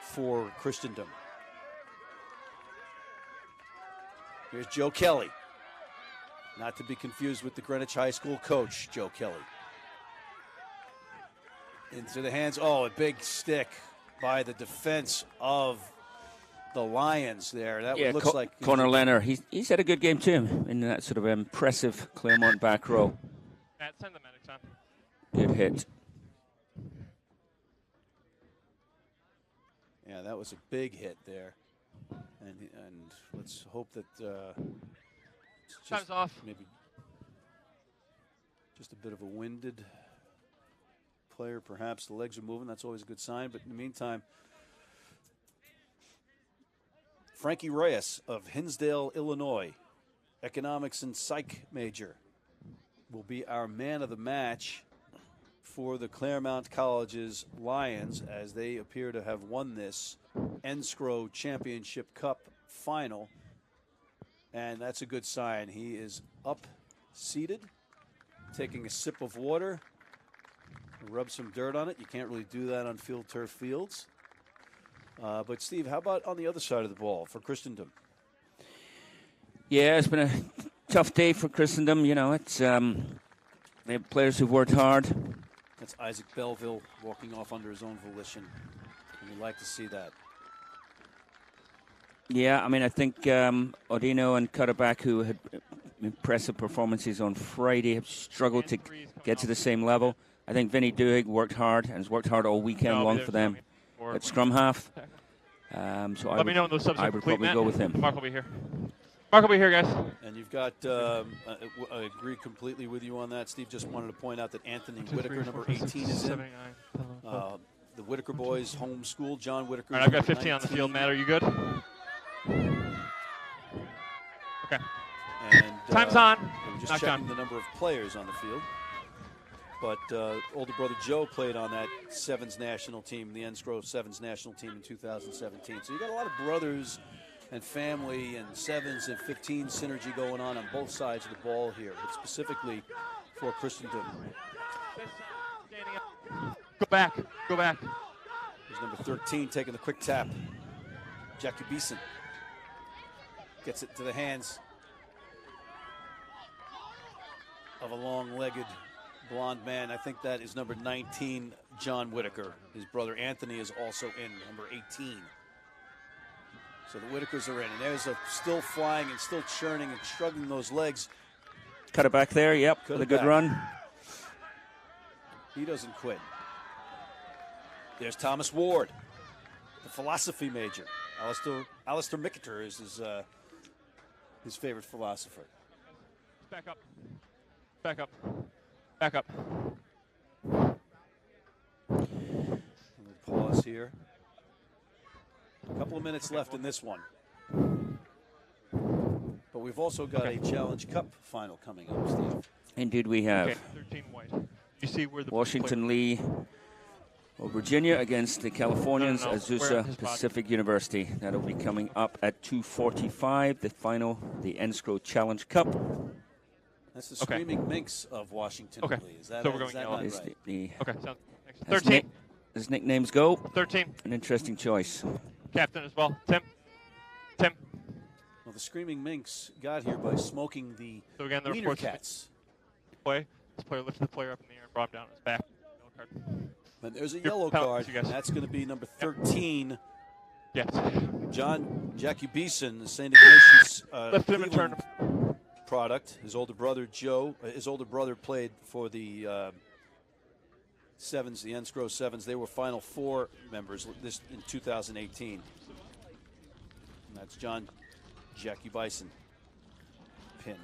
for Christendom. Here's Joe Kelly. Not to be confused with the Greenwich High School coach, Joe Kelly. Into the hands, a big stick by the defense of the Lions there. That looks like Connor Leonard. He's had a good game too in that sort of impressive Claremont back row. Matt, send the medics on. Good hit. Yeah, that was a big hit there. And let's hope that Time's off. Maybe just a bit of a winded player, perhaps. The legs are moving. That's always a good sign. But in the meantime, Frankie Reyes of Hinsdale, Illinois, economics and psych major, will be our man of the match for the Claremont College's Lions, as they appear to have won this Enscrow Championship Cup final. And that's a good sign. He is up, seated, taking a sip of water, rub some dirt on it. You can't really do that on field turf fields. But Steve, how about on the other side of the ball for Christendom? Yeah, it's been a tough day for Christendom. You know, it's they have players who've worked hard. That's Isaac Belleville walking off under his own volition. And we'd like to see that. Yeah, I mean, I think Odino and Cutterback, who had impressive performances on Friday, have struggled to get to the same level. I think Vinny Duhigg worked hard and has worked hard all weekend long for them at scrum half. So Let me know when those subs are I would complete, probably Matt. go with him. Mark will be here. Mark will be here, guys. And you've got, I agree completely with you on that. Steve just wanted to point out that Anthony Whitaker, number 18, is in. The Whitaker boys homeschool. John Whitaker. All right, I've got 15 on the field. Matt, are you good? Okay. And Time's on. I'm just Knock checking down. the number of players on the field. But older brother Joe played on that Sevens national team, the Enscrow Sevens national team in 2017. So you got a lot of brothers and family and Sevens and 15 synergy going on both sides of the ball here, but specifically for Christendom. Go back. Go back. There's number 13 taking the quick tap. Jackie Beeson gets it to the hands of a long-legged blonde man. I think that is number 19, John Whitaker. His brother Anthony is also in, number 18. So the Whitakers are in, and there's still flying and still churning and struggling those legs. Cutterback there, yep, with a good run. He doesn't quit. There's Thomas Ward, the philosophy major. Alistair Micketer is his favorite philosopher. Back up. Back up. Back up. We'll pause here. A couple of minutes left in this one. But we've also got a Challenge Cup final coming up, Steve. Indeed we have. Okay, 13 white. You see where the Washington Lee Well, Virginia against the Californians, No, no, no. We're in Azusa his body. Pacific University. That'll be coming up at 2:45. The final, the NSCRO Challenge Cup. That's the Okay. Screaming Minx of Washington. Okay. Lee. Is that, So we're is going that yellow. not Is right? the Okay, sounds next. as 13. nick- as nicknames go, 13. an interesting choice. Captain as well. Tim. Well, the Screaming Minx got here by smoking the So again, the Wiener reports Cats. play. This player lifted the player up in the air and brought him down on his back. Yellow card. And there's a Your yellow penalties, card. you guys. That's going to be number 13, Yes. John Jackie Beeson, the St. Ignatius Lift him and turn Cleveland him. product. His older brother, Joe, his older brother played for the Sevens, the NSCRO Sevens. They were Final Four members this in 2018. And that's John Jackie Bison pinned.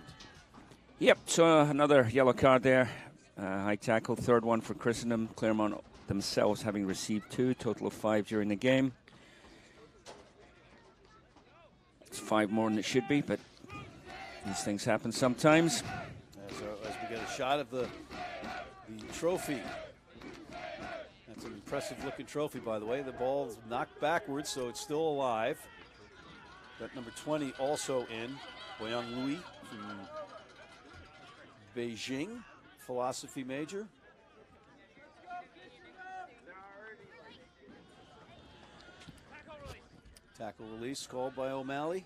Yep, so another yellow card there. High tackle, third one for Christendom. Claremont themselves having received 2, total of 5 during the game. It's 5 more than it should be, but these things happen sometimes. As we get a shot of the trophy. That's an impressive looking trophy, by the way. The ball's knocked backwards, so it's still alive. Got number 20 also in. Boyang Louis from Beijing, philosophy major. Tackle release called by O'Malley.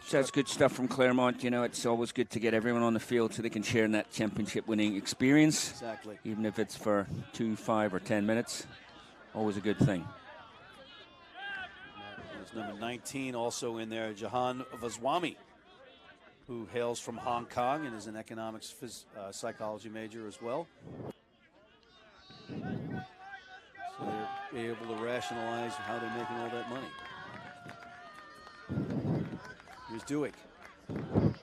So that's good stuff from Claremont. You know, it's always good to get everyone on the field so they can share in that championship-winning experience. Exactly. Even if it's for 2, 5, or 10 minutes. Always a good thing. There's number 19 also in there, Jahan Vaswamy, who hails from Hong Kong and is an economics psychology major as well. So they're able to rationalize how they're making all that money. Here's Duick. You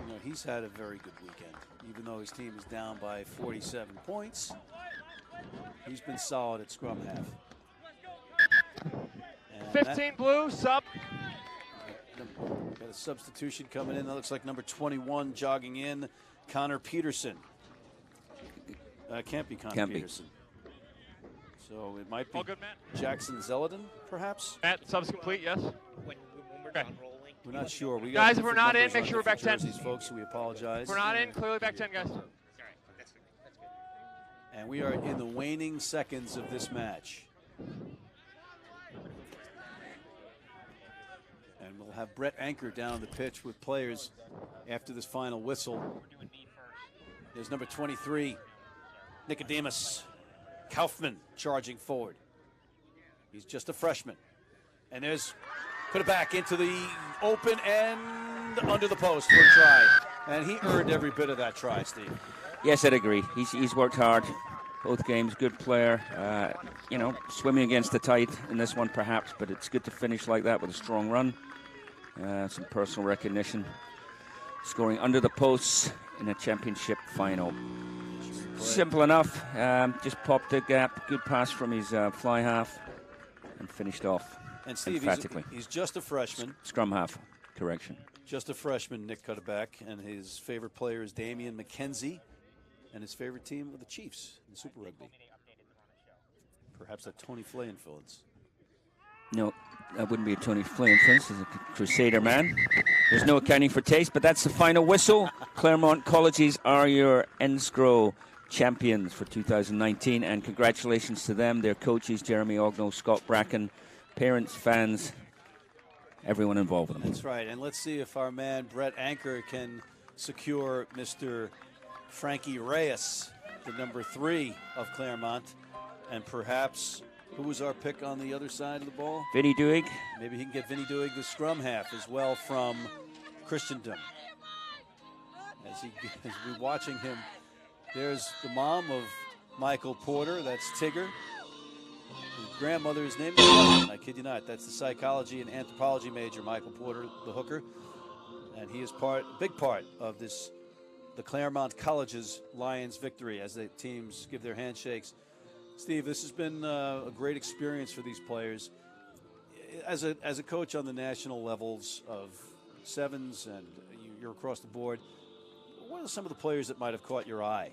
know, he's had a very good weekend. Even though his team is down by 47 points, he's been solid at scrum half. And 15 blue, sub. got a substitution coming in. That looks like number 21 jogging in, Connor Peterson. Can't be Connor Can't be. Peterson. So it might be All good, Matt? Jackson Zeldin, perhaps. Matt, sub's complete, yes? When we're Okay. done rolling. We're not sure. We Guys, got if we're not in, numbers make on sure we're back different 10. jerseys, folks, so we apologize. If we're not in, clearly back 10, guys. All right, that's good. That's good. And we are in the waning seconds of this match. And we'll have Brett Anker down on the pitch with players after this final whistle. We're doing me first. There's number 23, Nicodemus Kaufman, charging forward. He's just a freshman. And there's, put it back into the open and under the post for a try. And he earned every bit of that try, Steve. Yes, I'd agree. He's worked hard. Both games, good player. You know, swimming against the tide in this one perhaps, but it's good to finish like that with a strong run. Some personal recognition. Scoring under the posts in a championship final. Simple enough. Just popped the gap. Good pass from his fly half and finished off And Steve, emphatically. he's just a freshman. Scrum half, correction. Just a freshman, Nick Cutterback, and his favorite player is Damian McKenzie, and his favorite team are the Chiefs in Super Rugby. Perhaps a Tony Flay influence. No, that wouldn't be a Tony Flynn influence. He's a Crusader man. There's no accounting for taste, but that's the final whistle. Claremont Colleges are your NSCRO champions for 2019, and congratulations to them, their coaches, Jeremy Ogno, Scott Bracken, parents, fans, everyone involved with them. That's right, and let's see if our man Brett Anker can secure Mr. Frankie Reyes, the number 3 of Claremont, and perhaps, who was our pick on the other side of the ball? Vinny Duig. Maybe he can get Vinny Duig, the scrum half, as well from Christendom. As we're watching him, there's the mom of Michael Porter, that's Tigger. His grandmother's name is Helen, I kid you not. That's the psychology and anthropology major, Michael Porter, the hooker. And he is big part of this, the Claremont College's Lions victory as the teams give their handshakes. Steve, this has been a great experience for these players. As a coach on the national levels of sevens, and you're across the board, what are some of the players that might have caught your eye?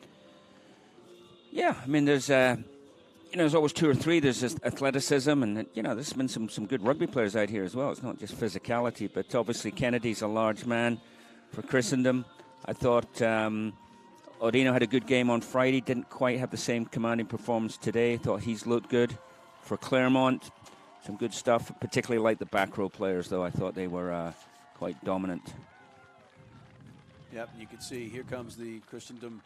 Yeah, I mean, there's always two or three. There's just athleticism, and there's been some good rugby players out here as well. It's not just physicality, but obviously Kennedy's a large man for Christendom. I thought Odino had a good game on Friday. Didn't quite have the same commanding performance today. Thought he's looked good for Claremont. Some good stuff, particularly like the back row players, though. I thought they were quite dominant. Yep, you can see here comes the Christendom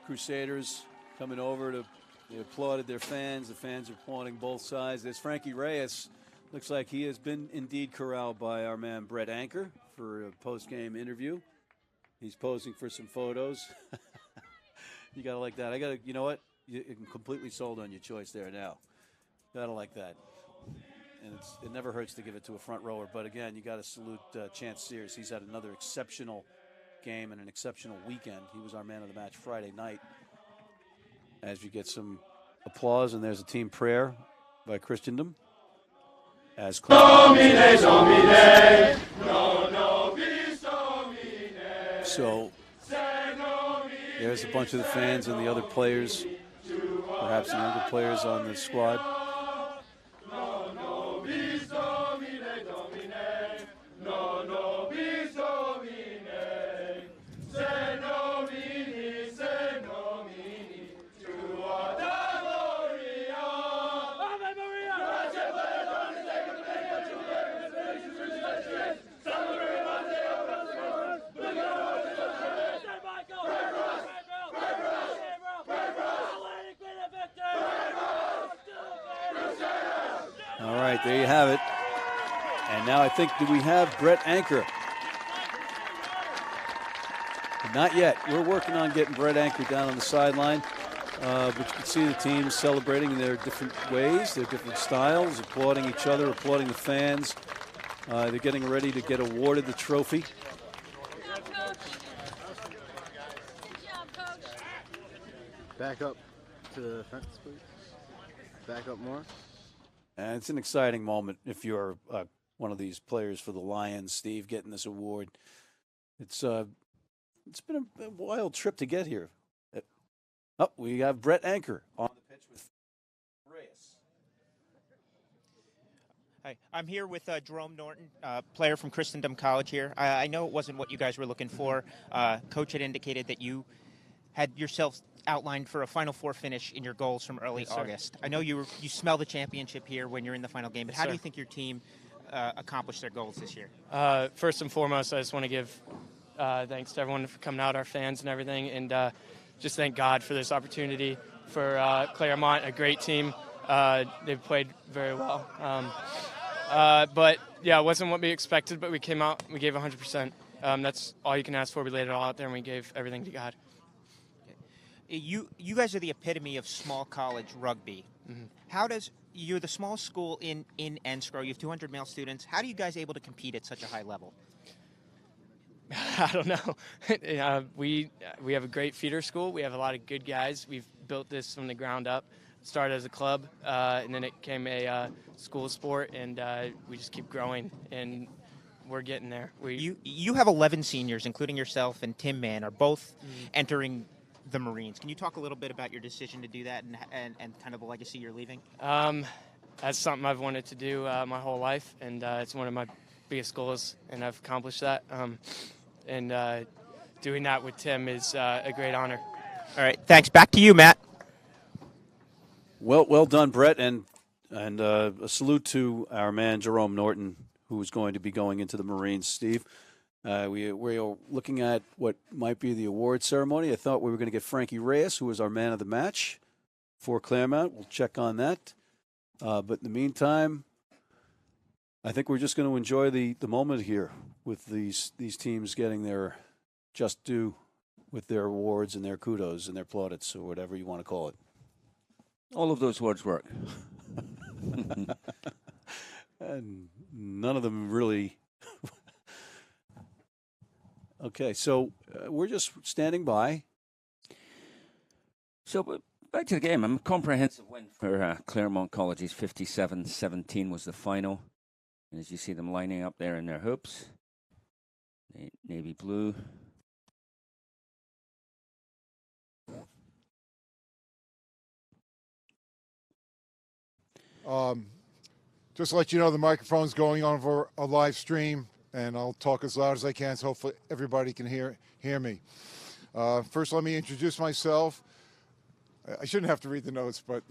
Crusaders coming over to. They applauded their fans. The fans are applauding both sides. There's Frankie Reyes. Looks like he has been indeed corralled by our man Brett Anker for a post-game interview. He's posing for some photos. You gotta like that. You know what? I'm completely sold on your choice there now. Gotta like that. And it never hurts to give it to a front rower. But again, you got to salute Chance Sears. He's had another exceptional game and an exceptional weekend. He was our man of the match Friday night. As you get some applause, and there's a team prayer by Christendom. As so there's a bunch of the fans and the other players, perhaps the younger players on the squad. All right, there you have it. And now I think, do we have Brett Anker? Not yet. We're working on getting Brett Anker down on the sideline. But you can see the teams celebrating in their different ways, their different styles, applauding each other, applauding the fans. They're getting ready to get awarded the trophy. Back up to the fence, please. Back up more. And it's an exciting moment if you're one of these players for the Lions, Steve, getting this award. It's been a wild trip to get here. Oh, we have Brett Anker on the pitch with Reyes. Hi, I'm here with Jerome Norton, player from Christendom College here. I know it wasn't what you guys were looking for. Coach had indicated that you had yourself outlined for a Final Four finish in your goals from early August. I know you smell the championship here when you're in the final game, but how do you think your team accomplished their goals this year? First and foremost, I just want to give thanks to everyone for coming out, our fans and everything, and just thank God for this opportunity for Claremont, a great team. They've played very well. But, yeah, it wasn't what we expected, but we came out, we gave 100%. That's all you can ask for. We laid it all out there, and we gave everything to God. You guys are the epitome of small college rugby. Mm-hmm. You're the smallest school in Enscrow. You have 200 male students. How do you guys able to compete at such a high level? I don't know. We have a great feeder school. We have a lot of good guys. We've built this from the ground up. Started as a club, and then it became a school sport, and we just keep growing, and we're getting there. You have 11 seniors, including yourself and Tim Mann, are both entering the Marines. Can you talk a little bit about your decision to do that and kind of the legacy you're leaving? That's something I've wanted to do my whole life, and it's one of my biggest goals, and I've accomplished that. And doing that with Tim is a great honor. All right, thanks. Back to you, Matt. Well done, Brett, and a salute to our man Jerome Norton, who is going to be going into the Marines. Steve, we are looking at what might be the award ceremony. I thought we were going to get Frankie Reyes, who was our man of the match for Claremont. We'll check on that. But in the meantime, I think we're just going to enjoy the moment here with these teams getting their just due with their awards and their kudos and their plaudits, or whatever you want to call it. All of those words work. And none of them really. Okay, so we're just standing by. So back to the game. A comprehensive win for Claremont Colleges. 57-17 was the final. And as you see them lining up there in their hoops, navy blue. Just to let you know, the microphone's going on for a live stream, and I'll talk as loud as I can, so hopefully everybody can hear me. First, let me introduce myself. I shouldn't have to read the notes, but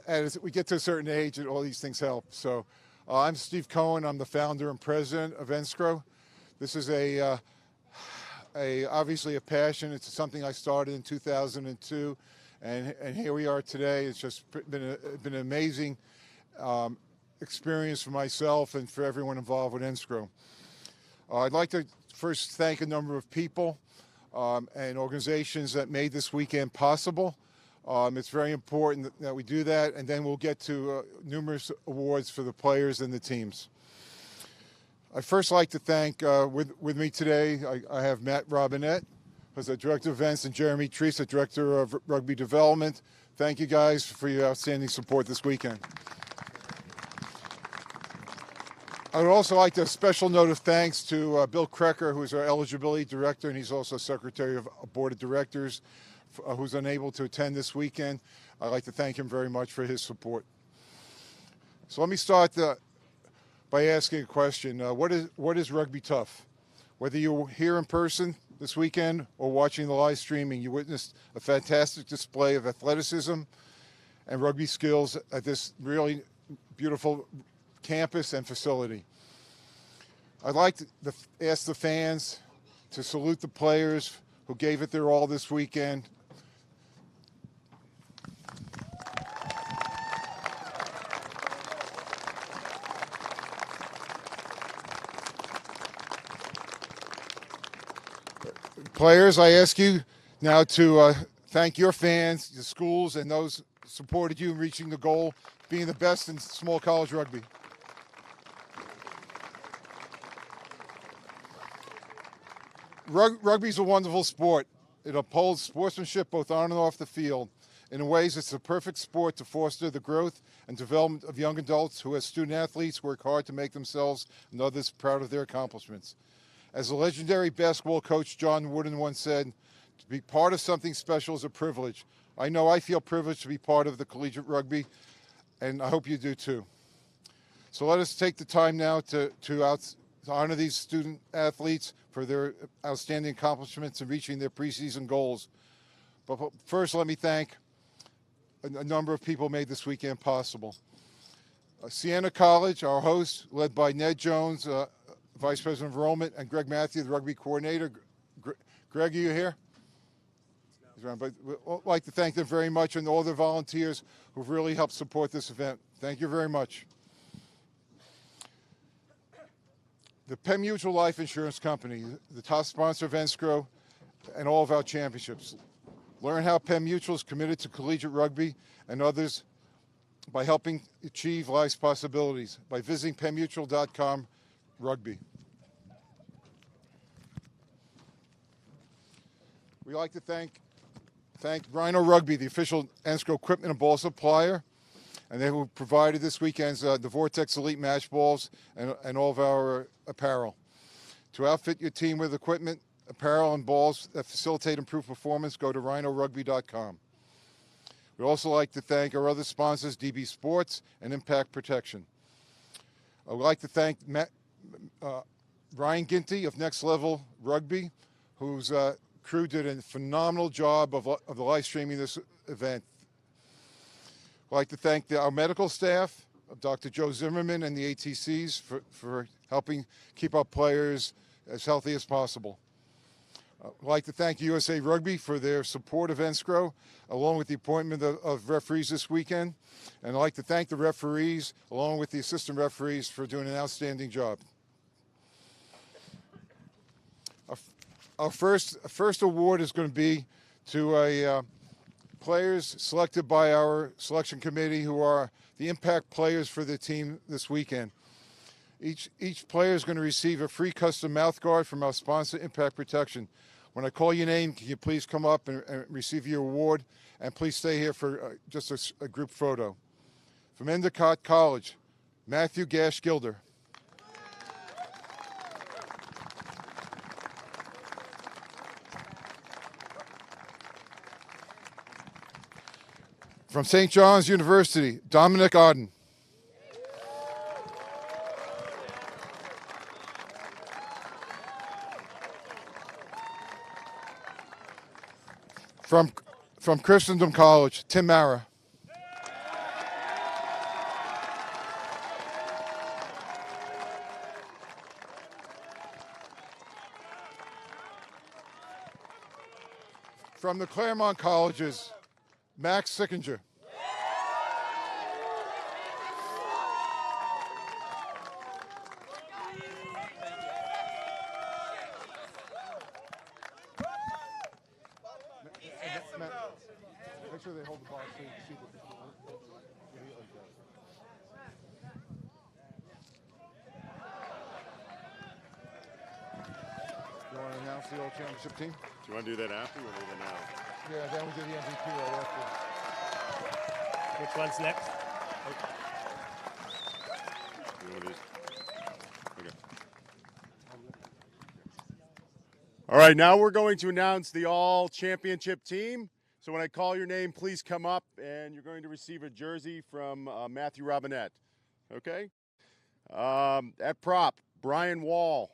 as we get to a certain age, all these things help. So, I'm Steve Cohen. I'm the founder and president of Enscro. This is obviously a passion. It's something I started in 2002, and here we are today. It's just been an amazing experience for myself and for everyone involved with Enscro. I'd like to first thank a number of people and organizations that made this weekend possible. It's very important that we do that, and then we'll get to numerous awards for the players and the teams. I'd first like to thank, with me today, I have Matt Robinette, who's the Director of Events, and Jeremy Treese, the Director of Rugby Development. Thank you guys for your outstanding support this weekend. I would also like to special note of thanks to Bill Krecker, who is our Eligibility Director, and he's also Secretary of Board of Directors, who's unable to attend this weekend. I'd like to thank him very much for his support. So let me start by asking a question. What is Rugby Tough? Whether you're here in person this weekend or watching the live streaming, you witnessed a fantastic display of athleticism and rugby skills at this really beautiful campus and facility. I'd like to ask the fans to salute the players who gave it their all this weekend. Players, I ask you now to thank your fans, the schools, and those who supported you in reaching the goal, being the best in small college rugby. Rugby is a wonderful sport. It upholds sportsmanship both on and off the field. In ways, it's the perfect sport to foster the growth and development of young adults who, as student athletes, work hard to make themselves and others proud of their accomplishments. As the legendary basketball coach John Wooden once said, to be part of something special is a privilege. I know I feel privileged to be part of the collegiate rugby, and I hope you do too. So let us take the time now to honor these student athletes for their outstanding accomplishments in reaching their preseason goals. But first, let me thank a number of people who made this weekend possible. Siena College, our host, led by Ned Jones, Vice President of Enrollment, and Greg Matthew, the rugby coordinator. Greg, are you here? He's around. But we'd like to thank them very much and all the volunteers who've really helped support this event. Thank you very much. The Penn Mutual Life Insurance Company, the top sponsor of Enscro and all of our championships. Learn how Penn Mutual is committed to collegiate rugby and others by helping achieve life's possibilities by visiting pennmutual.com/rugby. We'd like to thank Rhino Rugby, the official Enscro equipment and ball supplier, and they who provided this weekend's the Vortex Elite Match Balls and all of our apparel. To outfit your team with equipment, apparel, and balls that facilitate improved performance, go to rhinorugby.com. We'd also like to thank our other sponsors, DB Sports and Impact Protection. I would like to thank Ryan Ginty of Next Level Rugby, whose crew did a phenomenal job of the live streaming this event. I'd like to thank our medical staff, Dr. Joe Zimmerman and the ATCs for helping keep our players as healthy as possible. I'd like to thank USA Rugby for their support of Enscro, along with the appointment of referees this weekend. And I'd like to thank the referees, along with the assistant referees, for doing an outstanding job. Our first award is going to be to players selected by our selection committee who are the impact players for the team this weekend. Each player is going to receive a free custom mouth guard from our sponsor, Impact Protection. When I call your name, can you please come up and receive your award? And please stay here for just a group photo. From Endicott College, Matthew Gash-Gilder. From St. John's University, Dominic Auden. From Christendom College, Tim Mara. From the Claremont Colleges, Max Sickinger. Make sure they hold the ball so you can see the You want to announce the All Championship team? Do you want to do that after or do that now? Yeah, then we do the MVP right after. Which one's next? You want to do- Okay. All right, now we're going to announce the All Championship team. So when I call your name, please come up, and you're going to receive a jersey from Matthew Robinette. Okay? At prop, Brian Wall.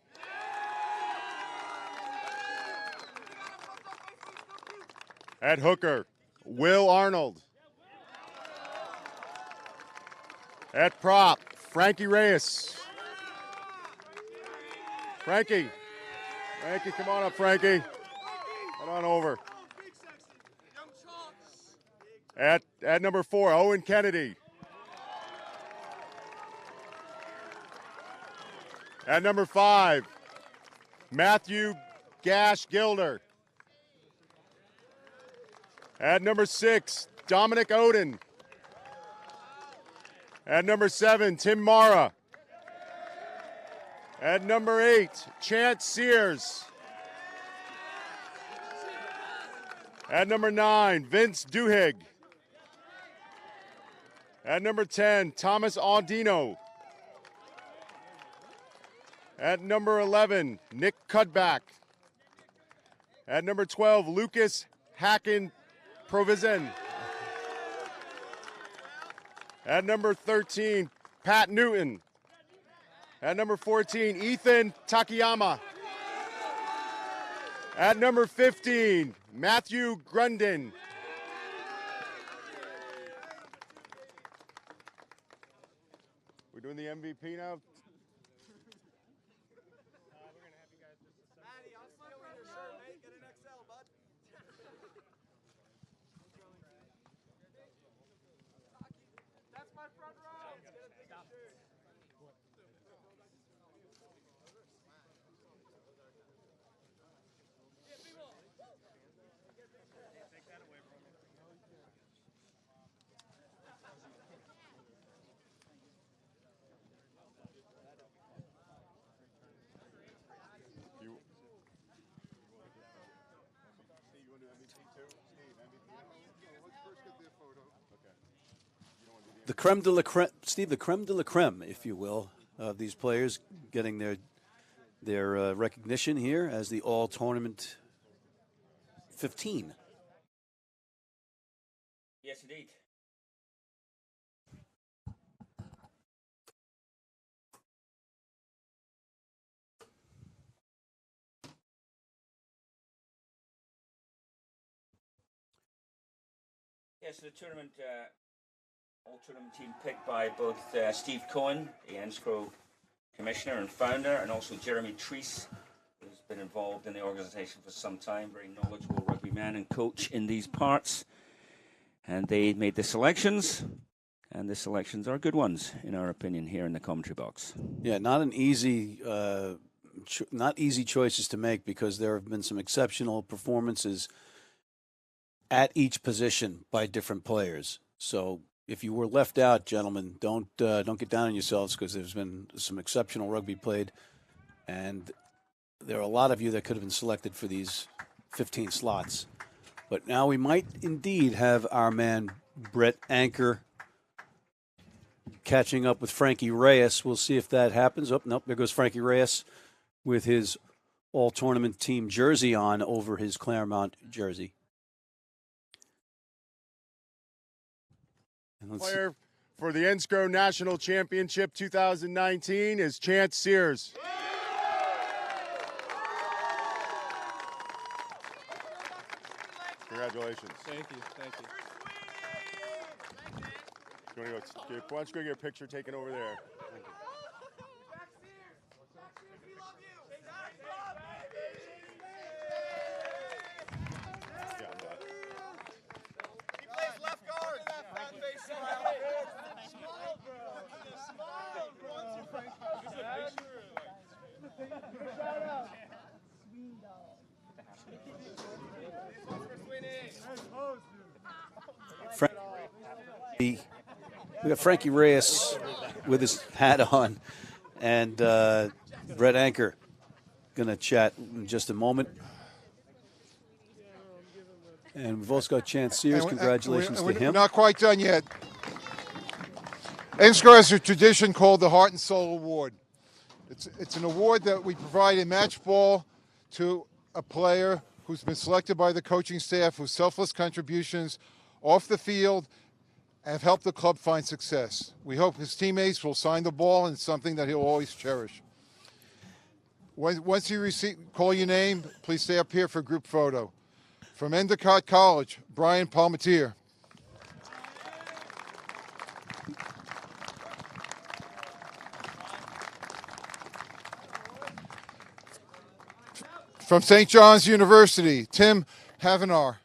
At hooker, Will Arnold. At prop, Frankie Reyes. Frankie, come on up, Frankie. Head on over. At number 4, Owen Kennedy. At number 5, Matthew Gash Gilder. At number 6, Dominic Oden. At number 7, Tim Mara. At number 8, Chance Sears. At number 9, Vince Duhigg. At number 10, Thomas Audino. At number 11, Nick Cudback. At number 12, Lucas Hacken Provizin. At number 13, Pat Newton. At number 14, Ethan Takayama. At number 15, Matthew Grundin. We're doing the MVP now? The creme de la creme, Steve, the creme de la creme, if you will, of these players getting their recognition here as the All Tournament 15. Yes, indeed. Yes, the tournament, all-tournament team picked by both Steve Cohen, the Enscrow commissioner and founder, and also Jeremy Treese, who's been involved in the organization for some time, very knowledgeable rugby man and coach in these parts. And they made the selections, and the selections are good ones, in our opinion, here in the commentary box. Yeah, not an easy, not easy choices to make, because there have been some exceptional performances at each position by different players. So if you were left out, gentlemen, don't get down on yourselves, because there's been some exceptional rugby played, and there are a lot of you that could have been selected for these 15 slots. But now we might indeed have our man Brett Anker catching up with Frankie Reyes. We'll see if that happens. Oh, nope, there goes Frankie Reyes with his all-tournament team jersey on over his Claremont jersey. Player for the Enscrow National Championship 2019 is Chance Sears. Congratulations. Thank you. Thank you. You wanna go, why don't you go get a picture taken over there? Yeah, I'm done. He plays left guard. We got Frankie Reyes with his hat on, and Brett Anker going to chat in just a moment. And we've also got Chance Sears. Congratulations to him. We're not quite done yet. NSCRO has a tradition called the Heart and Soul Award. It's an award that we provide in match ball to a player who's been selected by the coaching staff, whose selfless contributions off the field have helped the club find success. We hope his teammates will sign the ball, and it's something that he'll always cherish. Once you call your name, please stay up here for a group photo. From Endicott College, Brian Palmatier. From St. John's University, Tim Havenar.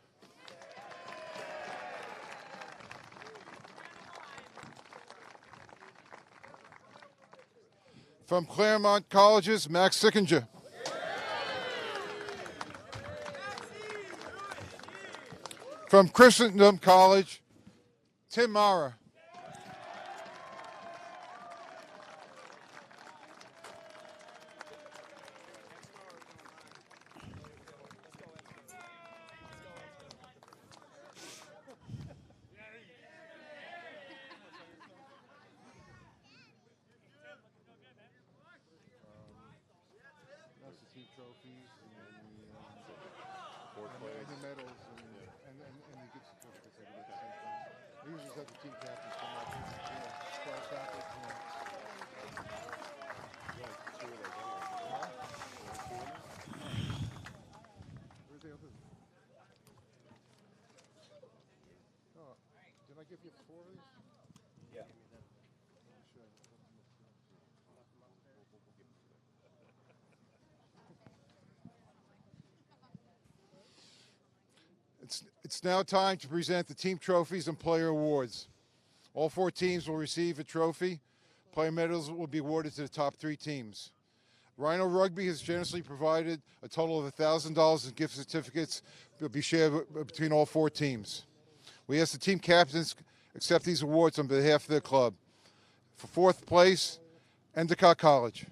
From Claremont Colleges, Max Sickinger. From Christendom College, Tim Mara. It's now time to present the team trophies and player awards. All 4 teams will receive a trophy. Player medals will be awarded to the top 3 teams. Rhino Rugby has generously provided a total of $1,000 in gift certificates that will be shared between all 4 teams. We ask the team captains accept these awards on behalf of their club. For 4th place, Endicott College.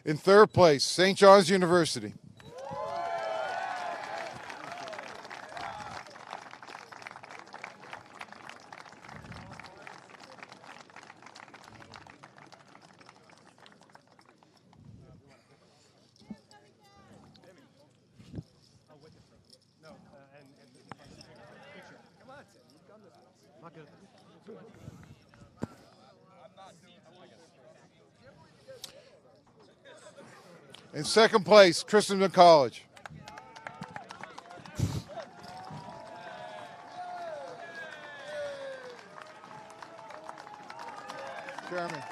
In 3rd place, St. John's University. In 2nd place, Christendom College. Chairman.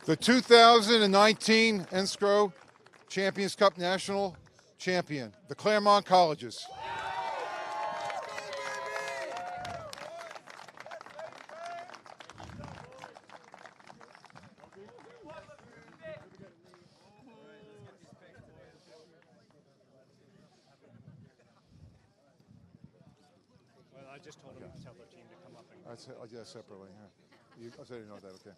The 2019 NSCRO Champions Cup National Champion, the Claremont Colleges. just told him to tell their team to come up and. I'll do that separately. Yeah. I'll say you know that. Okay.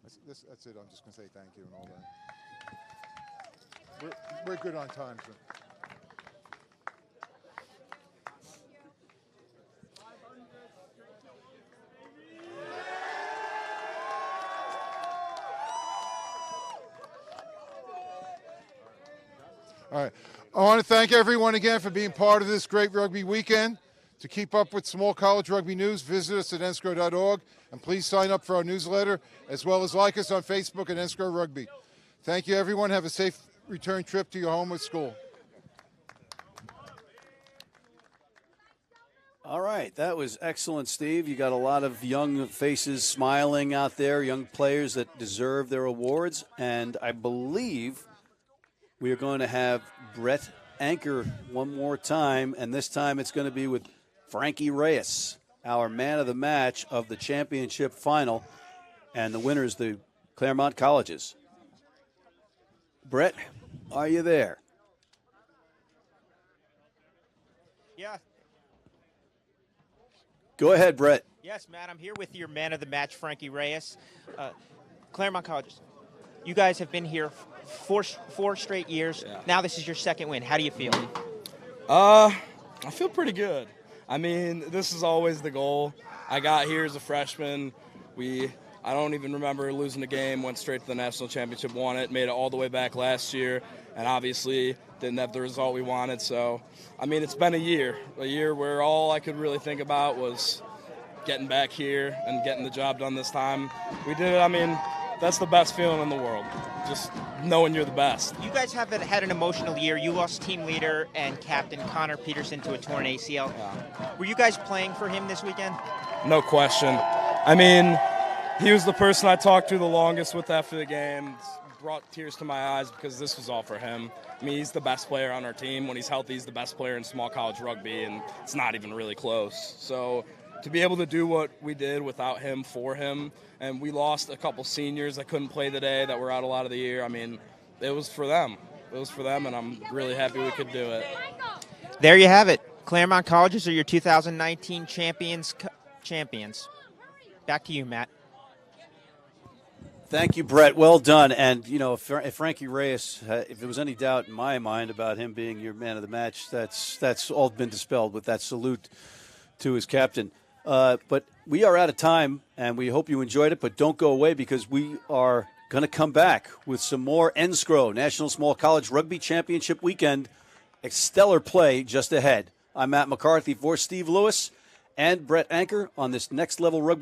That's it. I'm just gonna say thank you and all that. We're good on time. So. All right. I want to thank everyone again for being part of this great rugby weekend. To keep up with small college rugby news, visit us at enscro.org, and please sign up for our newsletter, as well as like us on Facebook at Enscro Rugby. Thank you, everyone. Have a safe return trip to your home or school. All right, that was excellent, Steve. You got a lot of young faces smiling out there, young players that deserve their awards, and I believe we are going to have Brett Anker one more time, and this time it's going to be with Frankie Reyes, our man of the match of the championship final, and the winner is the Claremont Colleges. Brett, are you there? Yeah. Go ahead, Brett. Yes, Matt, I'm here with your man of the match, Frankie Reyes. Claremont Colleges, you guys have been here four straight years. Yeah. Now this is your second win. How do you feel? I feel pretty good. I mean, this is always the goal. I got here as a freshman. I don't even remember losing a game, went straight to the national championship, won it, made it all the way back last year, and obviously didn't have the result we wanted. So, I mean, it's been a year where all I could really think about was getting back here and getting the job done this time. We did it. I mean, that's the best feeling in the world, just knowing you're the best. You guys have had an emotional year. You lost team leader and captain Connor Peterson to a torn ACL. Yeah. Were you guys playing for him this weekend? No question. I mean, he was the person I talked to the longest with after the game. It brought tears to my eyes because this was all for him. I mean, he's the best player on our team. When he's healthy, he's the best player in small college rugby, and it's not even really close. So to be able to do what we did without him, for him, and we lost a couple seniors that couldn't play today that were out a lot of the year. I mean, it was for them. It was for them, and I'm really happy we could do it. There you have it. Claremont Colleges are your 2019 champions. Back to you, Matt. Thank you, Brett. Well done. And, you know, if Frankie Reyes, if there was any doubt in my mind about him being your man of the match, that's all been dispelled with that salute to his captain. But we are out of time, and we hope you enjoyed it. But don't go away, because we are going to come back with some more NSCRO, National Small College Rugby Championship Weekend. A stellar play just ahead. I'm Matt McCarthy for Steve Lewis and Brett Anker on this Next Level Rugby.